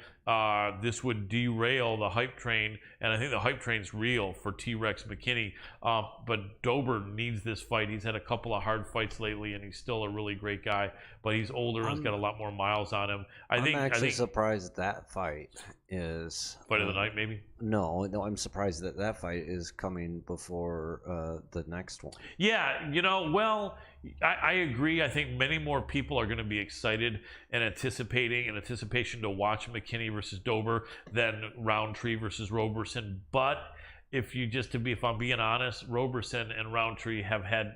This would derail the hype train, and I think the hype train's real for T-Rex McKinney. But Dober needs this fight. He's had a couple of hard fights lately, and he's still a really great guy. But he's older and he's got a lot more miles on him.
I'm actually surprised that fight is
fight of the night, maybe.
No, I'm surprised that fight is coming before the next one.
Yeah, you know, well, I agree. I think many more people are going to be excited and anticipation to watch McKinney versus Dober than Roundtree versus Roberson. But if I'm being honest, Roberson and Roundtree have had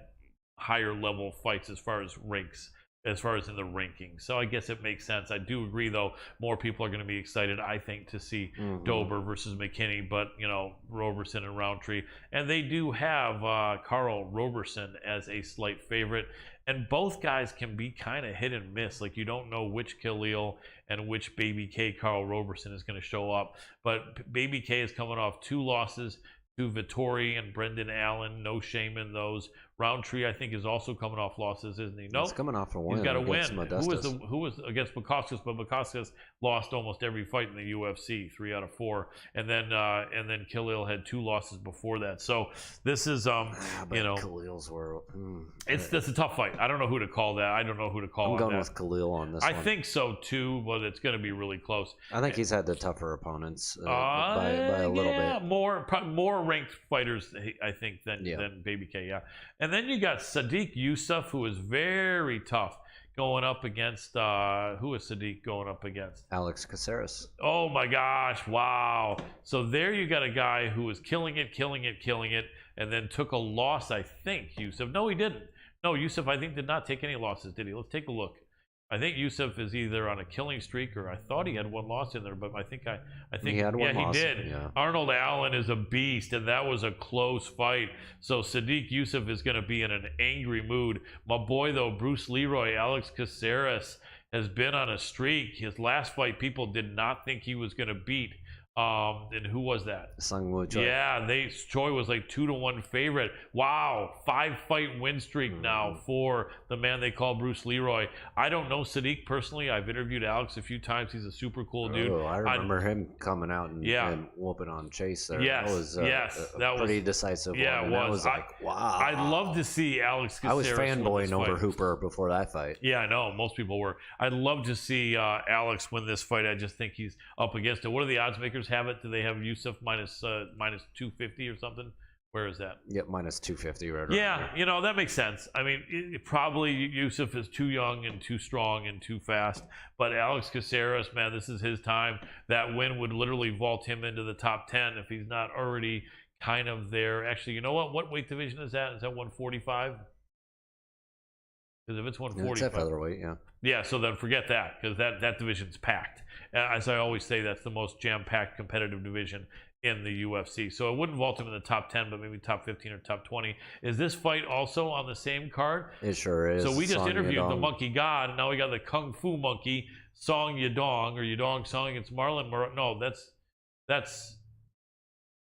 higher level fights as far as ranks, as far as in the rankings. So I guess it makes sense. I do agree, though, more people are going to be excited, I think, to see Dober versus McKinney, but, you know, Roberson and Roundtree. And they do have Carl Roberson as a slight favorite. And both guys can be kind of hit and miss. Like, you don't know which Khalil and which Baby K Carl Roberson is going to show up. But Baby K is coming off 2 losses to Vittori and Brendan Allen. No shame in those. Roundtree, I think, is also coming off losses, isn't he? No,
he's coming off a win.
He's got a win.
Modestus.
Who was against Bukowskis? But Bukowskis lost almost every fight in the UFC, 3 out of 4, and then Khalil had 2 losses before that. So this is you know,
Khalil's were.
That's a tough fight. I don't know who to call that. I don't know who to call.
I'm going with Khalil on this.
I think so too, but it's going to be really close.
I think he's had the tougher opponents by a little bit.
More ranked fighters, I think, than Baby K. Yeah. And then you got Sadiq Youssef, who is very tough, going up against who is Sadiq going up against?
Alex Caceres.
Oh my gosh! Wow. So there you got a guy who was killing it, and then took a loss. I think Youssef. No, he didn't. No, Youssef, I think, did not take any losses, did he? Let's take a look. I think Youssef is either on a killing streak, or I thought he had 1 loss in there, but I think
he had one loss.
He did. Yeah. Arnold Allen is a beast, and that was a close fight. So Sadiq Youssef is going to be in an angry mood. My boy, though, Bruce Leroy, Alex Caceres, has been on a streak. His last fight, people did not think he was going to beat. And who was that?
Sungwoo Choi.
Yeah, Choi was like 2-1 favorite. Wow, 5-fight win streak now for the man they call Bruce Leroy. I don't know Sadiq personally. I've interviewed Alex a few times. He's a super cool dude.
I remember him coming out and whooping on Chase there.
Yes,
that was pretty decisive.
Yeah,
one.
it was.
That was like, wow.
I'd love to see Alex Caceres.
I was fanboying over Hooper before that fight.
Yeah, I know. Most people were. I'd love to see Alex win this fight. I just think he's up against it. What are the odds makers have it? Do they have Youssef minus 250 or something? Where is that?
Yep, minus 250 right
yeah,
here.
You know, that makes sense. I mean, probably Youssef is too young and too strong and too fast. But Alex Caceres, man, this is his time. That win would literally vault him into the top 10 if he's not already kind of there. Actually, you know what? What weight division is that? Is that 145? Because if it's 145,
it's at featherweight, yeah.
Yeah, so then forget that, because that division's packed. As I always say, that's the most jam-packed competitive division in the UFC. So it wouldn't vault him in the top 10, but maybe top 15 or top 20. Is this fight also on the same card?
It sure is.
So we just interviewed the Monkey God, and now we got the Kung Fu Monkey, Song Yadong, or Yadong Song. It's Marlon Moraes. No, that's...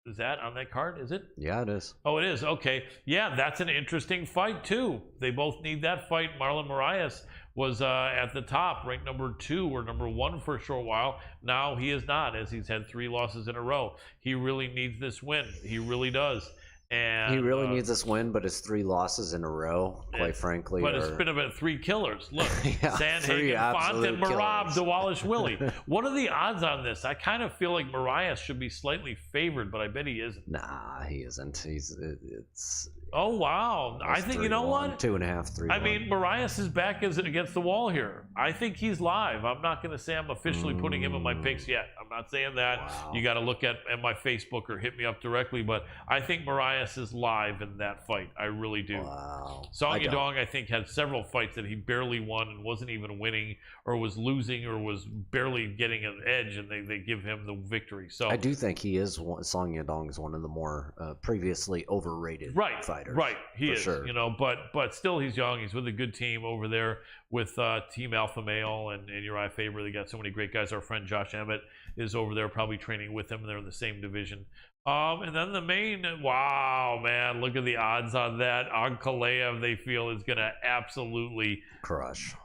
Is that on that card? Is it?
Yeah, it is.
Oh, it is. Okay. Yeah, that's an interesting fight, too. They both need that fight. Marlon Moraes was at the top, ranked number 2 or number 1 for a short while. Now he is not, as he's had 3 losses in a row. He really needs this win. He really does. And
he really needs this win, but his 3 losses in a row, quite frankly.
But it's been about 3 killers. Look,
yeah,
Sandhagen, Font, and Marab, Dawalish-Willie. What are the odds on this? I kind of feel like Moraes should be slightly favored, but I bet he isn't.
Nah, he isn't. It's.
Oh wow! I think you know what?
2.5, 3.
I mean, Moraes is back against the wall here. I think he's live. I'm not going to say I'm officially putting him in my picks yet. I'm not saying that.
Wow.
You got to look at my Facebook or hit me up directly. But I think Moraes is live in that fight. I really do.
Wow.
Song Yadong, I think, had several fights that he barely won and wasn't even winning, or was losing, or was barely getting an edge, and they give him the victory. So
I do think he is. Song Yadong is one of the more previously overrated fighters. fighters.
Right, he is.
Sure.
You know, but still, he's young. He's with a good team over there with Team Alpha Male and Uriah Faber. They got so many great guys. Our friend Josh Emmett is over there, probably training with him. They're in the same division. And then the main, wow, man, look at the odds on that. Ankalaev, they feel, is going to absolutely
crush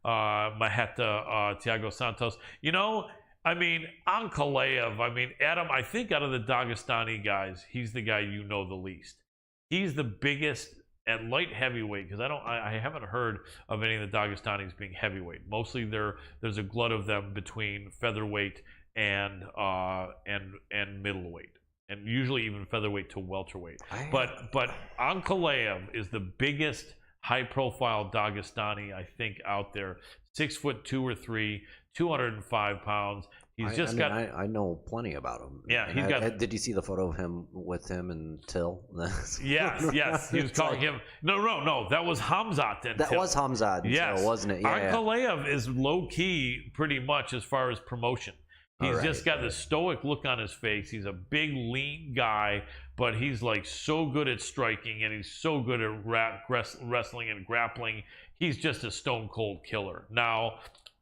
Maheta Thiago Santos. You know, I mean, Ankalaev, I mean, Adam, I think out of the Dagestani guys, he's the guy you know the least. He's the biggest at light heavyweight, because I haven't heard of any of the Dagestanis being heavyweight. Mostly there's a glut of them between featherweight and middleweight, and usually even featherweight to welterweight. But Ankalaev is the biggest high-profile Dagestani I think out there. 6'2" or 3", 205 pounds.
I know plenty about him.
Yeah,
did you see the photo of him with him and Till?
Yes. He was calling him. No. That was Hamzat and Till.
That was Hamzat and Till, wasn't it? Yeah.
Ankalaev is low key pretty much as far as promotion. He's just got this stoic look on his face. He's a big, lean guy, but he's like so good at striking, and he's so good at wrestling and grappling. He's just a stone cold killer. Now,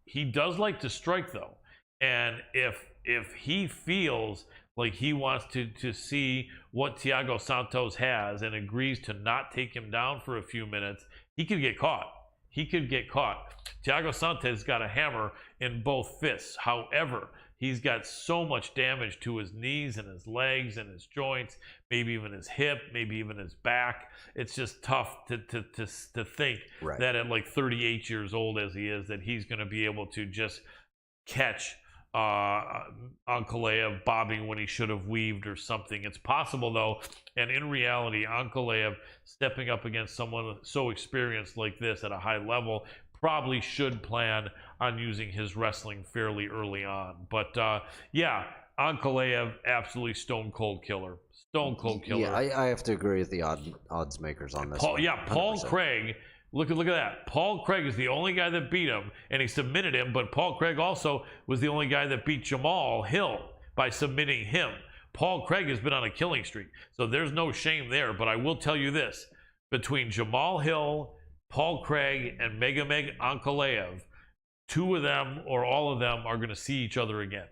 he does like to strike though, and if he feels like he wants to see what Thiago Santos has and agrees to not take him down for a few minutes, he could get caught. Thiago Santos got a hammer in both fists. However, he's got so much damage to his knees and his legs and his joints, maybe even his hip, maybe even his back. It's just tough to think that at like 38 years old as he is, that he's going to be able to just catch Ankalaev bobbing when he should have weaved or something. It's possible though, and in reality, Ankalaev stepping up against someone so experienced like this at a high level probably should plan on using his wrestling fairly early on. But yeah, Ankalaev, absolutely stone cold killer.
Yeah, I have to agree with the odds makers on this.
Paul Craig. Look at that. Paul Craig is the only guy that beat him, and he submitted him. But Paul Craig also was the only guy that beat Jamal Hill by submitting him. Paul Craig has been on a killing streak, so there's no shame there. But I will tell you this: between Jamal Hill, Paul Craig, and Megamed Ankalaev, two of them or all of them are going to see each other again.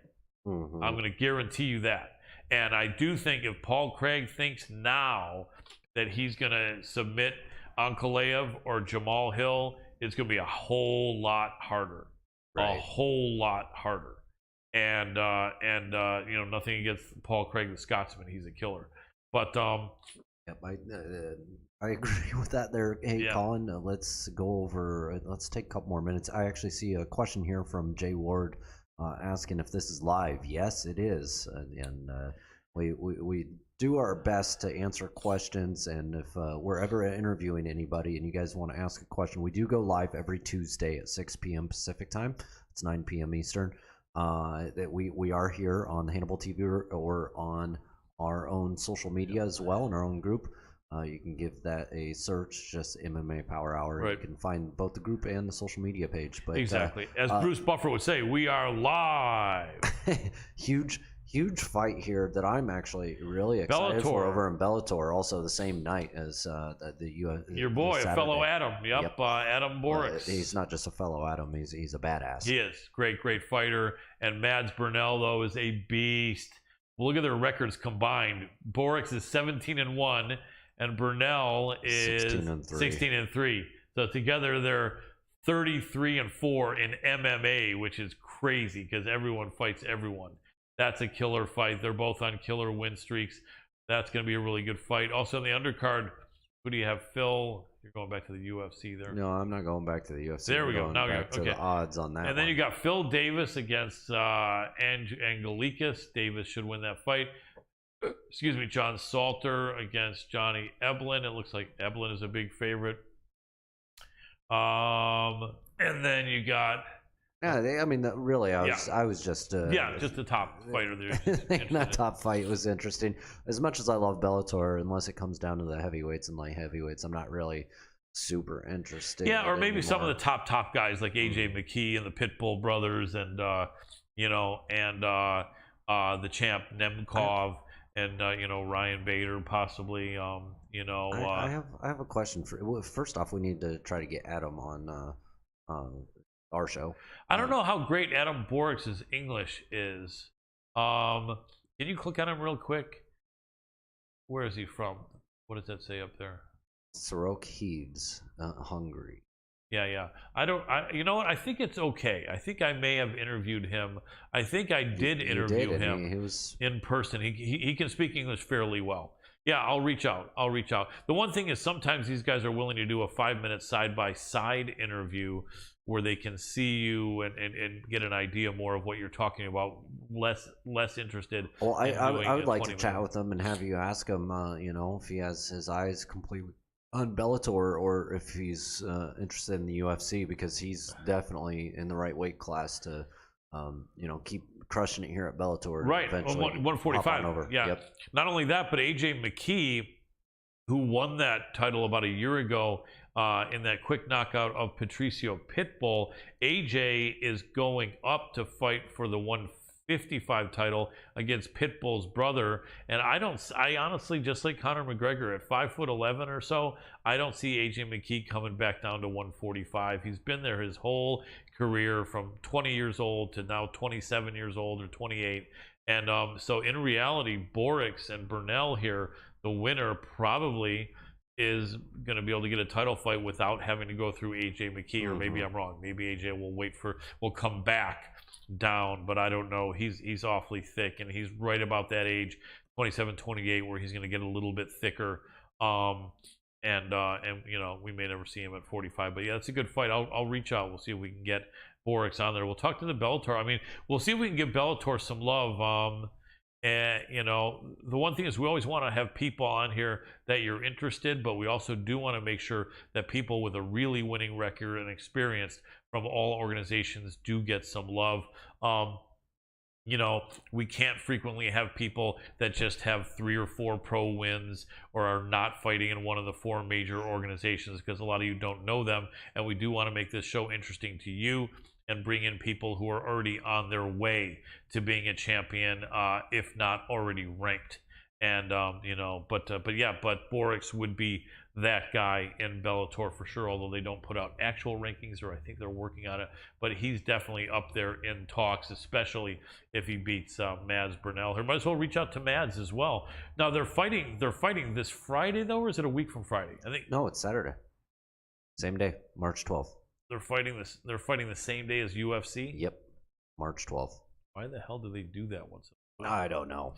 Mm-hmm. I'm going to guarantee you that. And I do think if Paul Craig thinks now that he's going to submit Ankalaev or Jamal Hill, it's going to be a whole lot harder. A whole lot harder. And you know, nothing against Paul Craig, the Scotsman. He's a killer. But
I agree with that there. Hey, Colin, let's take a couple more minutes. I actually see a question here from Jay Ward asking if this is live. Yes, it is. And we do our best to answer questions. And if we're ever interviewing anybody and you guys want to ask a question, we do go live every Tuesday at 6 p.m. Pacific time. It's 9 p.m. Eastern. That we are here on Hannibal TV or on our own social media as well, in our own group. You can give that a search, just MMA Power Hour.
Right.
You can find both the group and the social media page. But
exactly, as Bruce Buffer would say, we are live.
Huge fight here that I'm actually really excited for over in Bellator. Also the same night as the
your boy, a fellow Adam. Yep. Adam Borix.
He's not just a fellow Adam. He's a badass.
He is great fighter. And Mads Burnell though is a beast. Look at their records combined. Borix is 17-1. And Burnell is 16-3. So together they're 33-4 in MMA, which is crazy because everyone fights everyone. That's a killer fight. They're both on killer win streaks. That's going to be a really good fight. Also on the undercard, who do you have? Phil, you're going back to the UFC there.
No, I'm not going back to the UFC.
There we go. Now
back to the odds on that.
And then you got Phil Davis against Angelikas. Davis should win that fight. Excuse me, John Salter against Johnny Eblin. It looks like Eblin is a big favorite. And then you got...
Yeah, I mean, really, I was just...
just the top fighter there.
That top fight was interesting. As much as I love Bellator, unless it comes down to the heavyweights and light heavyweights, I'm not really super interested.
Yeah, or maybe some of the top guys like AJ McKee and the Pitbull brothers and, the champ Nemkov. And Ryan Bader possibly. You know,
I have a question for. Well, first off, we need to try to get Adam on our show.
I don't know how great Adam Borix's English is. Can you click on him real quick? Where is he from? What does that say up there?
Sorok Heaves, Hungary.
Yeah. You know what? I think it's okay. I think I may have interviewed him. I think I did interview him
He was
in person. He can speak English fairly well. Yeah, I'll reach out. The one thing is sometimes these guys are willing to do a 5-minute side-by-side interview where they can see you and get an idea more of what you're talking about. Less interested.
Well, I would like to
20
chat
minutes.
with him and have you ask him, if he has his eyes completely on Bellator or if he's interested in the UFC, because he's definitely in the right weight class to, keep crushing it here at Bellator.
Right,
Eventually
145.
over.
Yeah.
Yep.
Not only that, but AJ McKee, who won that title about a year ago in that quick knockout of Patricio Pitbull, AJ is going up to fight for the 155 title against Pitbull's brother. And I honestly, just like Conor McGregor at 5'11" or so, I don't see AJ McKee coming back down to 145. He's been there his whole career from 20 years old to now 27 years old or 28. And so in reality, Borix and Burnell here, the winner probably is going to be able to get a title fight without having to go through AJ McKee. Or maybe I'm wrong. Maybe AJ will come back down, but I don't know. He's awfully thick, and he's right about that age, 27, 28, where he's going to get a little bit thicker. And we may never see him at 45, but yeah, it's a good fight. I'll reach out. We'll see if we can get Borix on there. We'll talk to the Bellator. I mean, we'll see if we can give Bellator some love. And the one thing is we always want to have people on here that you're interested, but we also do want to make sure that people with a really winning record and experience from all organizations do get some love. We can't frequently have people that just have 3 or 4 pro wins or are not fighting in one of the 4 major organizations, because a lot of you don't know them, and we do want to make this show interesting to you and bring in people who are already on their way to being a champion, if not already ranked. And but Borix would be that guy in Bellator for sure, although they don't put out actual rankings, or I think they're working on it. But he's definitely up there in talks, especially if he beats Mads Burnell. He might as well reach out to Mads as well. Now they're fighting this Friday though, or is it a week from Friday? I think
No, it's Saturday. Same day, March 12th.
they're fighting the same day as UFC.
Yep, March 12th.
Why the hell do they do that once?
I don't know.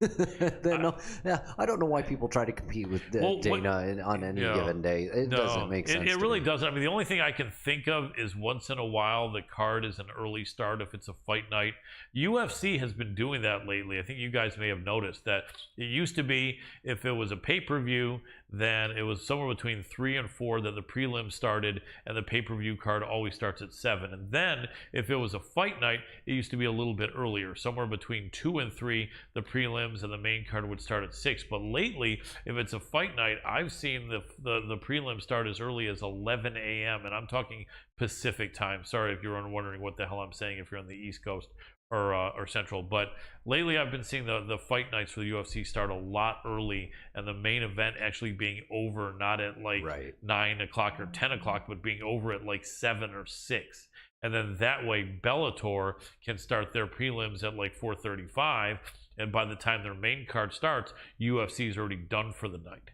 I don't know why people try to compete with Dana on any given day. It doesn't make sense.
It really doesn't. I mean, the only thing I can think of is once in a while the card is an early start if it's a fight night. UFC has been doing that lately. I think you guys may have noticed that it used to be if it was a pay-per-view, then it was somewhere between 3 and 4 that the prelim started, and the pay-per-view card always starts at 7. And then if it was a fight night, it used to be a little bit earlier, somewhere between 2 and 3. The prelims and the main card would start at 6. But lately, if it's a fight night, I've seen the prelims start as early as 11 a.m. and I'm talking Pacific time. Sorry if you're wondering what the hell I'm saying if you're on the East Coast or Central. But lately I've been seeing the fight nights for the UFC start a lot early, and the main event actually being over not at like 9 o'clock or 10 o'clock, but being over at like 7 or 6. And then that way Bellator can start their prelims at like 4:35, and by the time their main card starts, UFC is already done for the night.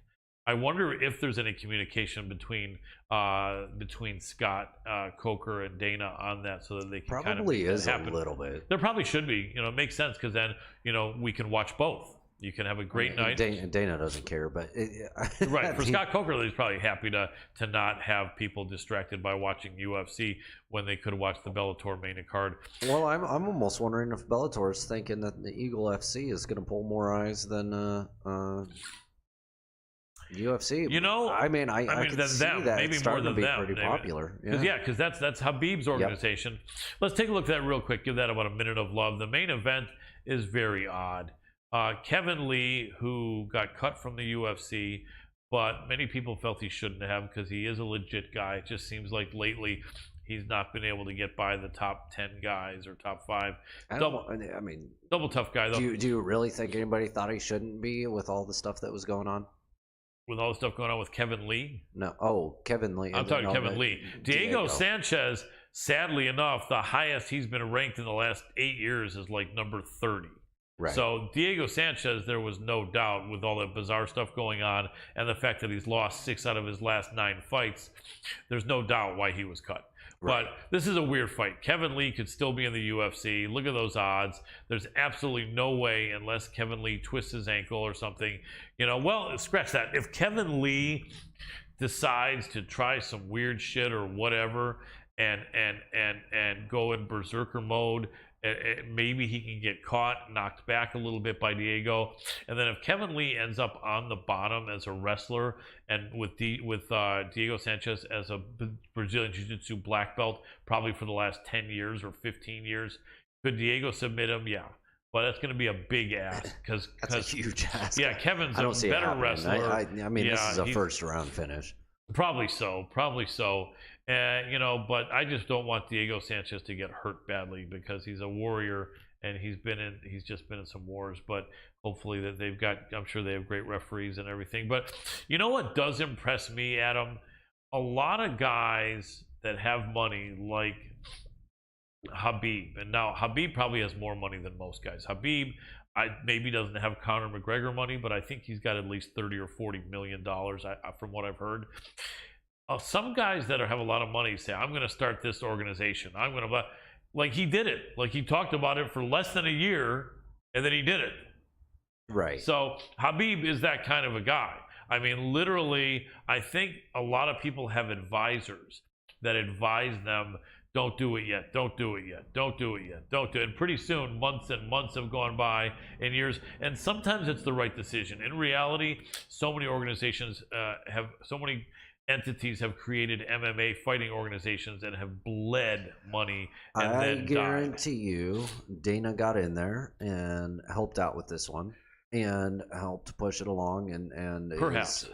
I wonder if there's any communication between Scott Coker and Dana on that, so that they can
probably
kind of
is
happen.
A little bit.
There probably should be. It makes sense, because then we can watch both. You can have a great night.
Dana doesn't care, but
right, for Scott Coker, he's probably happy to not have people distracted by watching UFC when they could watch the Bellator main card.
Well, I'm almost wondering if Bellator is thinking that the Eagle FC is going to pull more eyes than UFC. I can see that
maybe
it's starting
more than
to be
them.
pretty popular.
Because that's Habib's organization. Yep. Let's take a look at that real quick. Give that about a minute of love. The main event is very odd. Kevin Lee, who got cut from the UFC, but many people felt he shouldn't have, because he is a legit guy. It just seems like lately he's not been able to get by the top 10 guys or top 5. Double tough guy though.
Do you really think anybody thought he shouldn't be with all the stuff that was going on?
with all the stuff going on with Kevin Lee.
No, oh, Kevin Lee.
I'm talking
no,
Kevin Lee. Diego Sanchez, sadly enough, the highest he's been ranked in the last 8 years is like number 30.
Right.
So Diego Sanchez, there was no doubt with all the bizarre stuff going on and the fact that he's lost 6 out of his last 9 fights, there's no doubt why he was cut. Right. But this is a weird fight. Kevin Lee could still be in the UFC. Look at those odds. There's absolutely no way, unless Kevin Lee twists his ankle or something. You know, well, scratch that. If Kevin Lee decides to try some weird shit or whatever and go in berserker mode, maybe he can get caught, knocked back a little bit by Diego. And then if Kevin Lee ends up on the bottom as a wrestler and with Diego Sanchez as a Brazilian Jiu-Jitsu black belt, probably for the last 10 years or 15 years, could Diego submit him? Yeah. But that's going to be a big ass.
That's a huge ass.
Yeah, Kevin's
a
better wrestler.
I mean, this is a first-round finish.
Probably so. You know, but I just don't want Diego Sanchez to get hurt badly because he's a warrior and he's just been in some wars. But hopefully that I'm sure they have great referees and everything. But you know what does impress me, Adam? A lot of guys that have money like Khabib, and now Khabib probably has more money than most guys. Khabib maybe doesn't have Conor McGregor money, but I think he's got at least $30 or $40 million from what I've heard. Some guys that have a lot of money say, I'm going to start this organization. I'm going to, like he did it. Like he talked about it for less than a year, and then he did it.
Right.
So Khabib is that kind of a guy. I mean, literally, I think a lot of people have advisors that advise them, don't do it yet, don't do it yet, don't do it yet, don't do it. And pretty soon, months and months have gone by and years. And sometimes it's the right decision. In reality, so many organizations so many entities have created MMA fighting organizations and have bled money and
I guarantee you Dana got in there and helped out with this one and helped push it along and
perhaps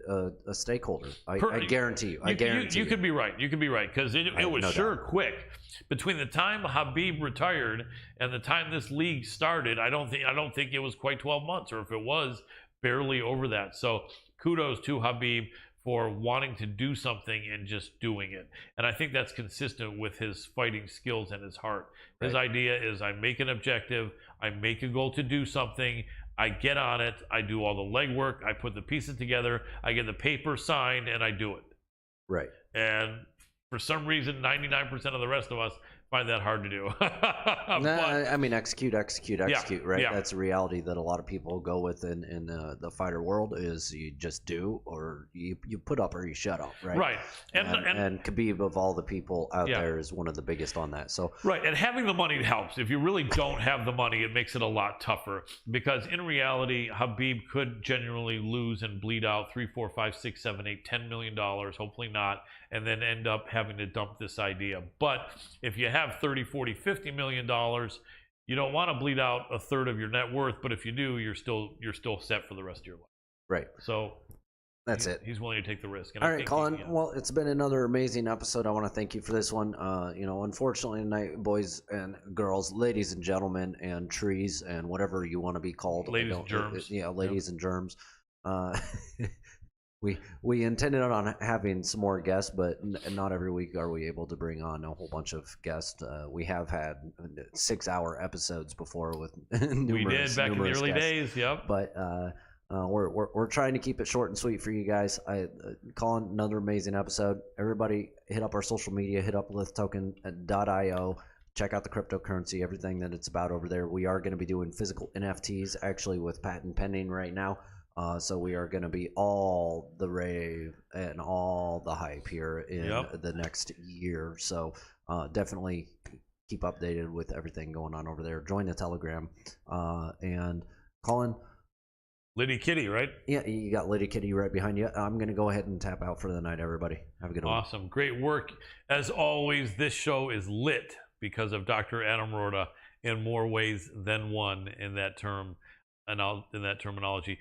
a stakeholder. I guarantee you.
You could be right. You could be right because it was sure quick. Between the time Khabib retired and the time this league started, I don't think it was quite 12 months, or if it was, barely over that. So kudos to Khabib for wanting to do something and just doing it. And I think that's consistent with his fighting skills and his heart. His idea is I make an objective, I make a goal to do something, I get on it, I do all the legwork, I put the pieces together, I get the paper signed, and I do it.
Right.
And for some reason, 99% of the rest of us find that hard to do.
I mean, execute, right?
Yeah.
That's a reality that a lot of people go with in the fighter world is you just do, or you put up or you shut up, right?
Right.
And Khabib, of all the people out there, is one of the biggest on that. So
right, and having the money helps. If you really don't have the money, it makes it a lot tougher because in reality, Khabib could genuinely lose and bleed out $3, $4, $5, $6, $7, $8, $10 million, hopefully not, and then end up having to dump this idea. But if you have 30, 40, 50 million dollars, you don't want to bleed out a third of your net worth, but if you do, you're still set for the rest of your life.
Right.
So
that's it.
He's willing to take the risk. And
all right, Colin. Well, it's been another amazing episode. I want to thank you for this one. Unfortunately tonight, boys and girls, ladies and gentlemen, and trees and whatever you want to be called.
Ladies and germs.
Ladies and germs. We intended on having some more guests, but not every week are we able to bring on a whole bunch of guests. We have had 6-hour episodes before with numerous,
we did back in the early
guests.
days. Yep.
But we're trying to keep it short and sweet for you guys. Colin, another amazing episode. Everybody, hit up our social media. Hit up lithtoken.io. Check out the cryptocurrency, everything that it's about over there. We are going to be doing physical NFTs, actually, with patent pending right now. So we are going to be all the rave and all the hype here in the next year. So definitely keep updated with everything going on over there. Join the Telegram. And Colin.
Liddy Kitty, right?
Yeah, you got Liddy Kitty right behind you. I'm going to go ahead and tap out for the night, everybody. Have a good one.
Awesome. Great work. As always, this show is lit because of Dr. Adam Roorda in more ways than one in that term. In that terminology.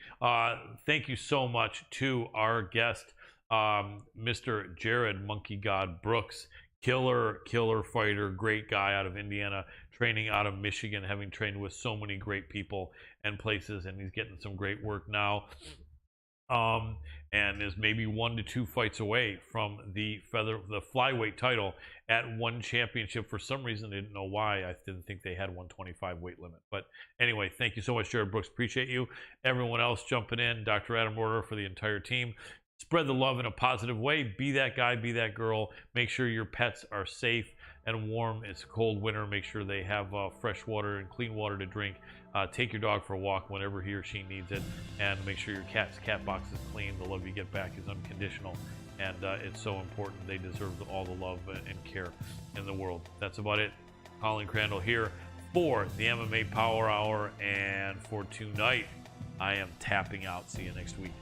Thank you so much to our guest, Mr. Jared Monkey God Brooks. Killer fighter, great guy out of Indiana, training out of Michigan, having trained with so many great people and places, and he's getting some great work now. and is maybe 1 to 2 fights away from the flyweight title at one championship. For some reason, I didn't know why. I didn't think they had 125 weight limit. But anyway, thank you so much, Jared Brooks. Appreciate you. Everyone else jumping in, Dr. Adam Roorda for the entire team. Spread the love in a positive way. Be that guy, be that girl. Make sure your pets are safe and warm. It's a cold winter. Make sure they have fresh water and clean water to drink. Take your dog for a walk whenever he or she needs it, and make sure your cat's cat box is clean. The love you get back is unconditional, and it's so important. They deserve all the love and care in the world. That's about it. Colin Crandall here for the MMA Power Hour, and for tonight, I am tapping out. See you next week.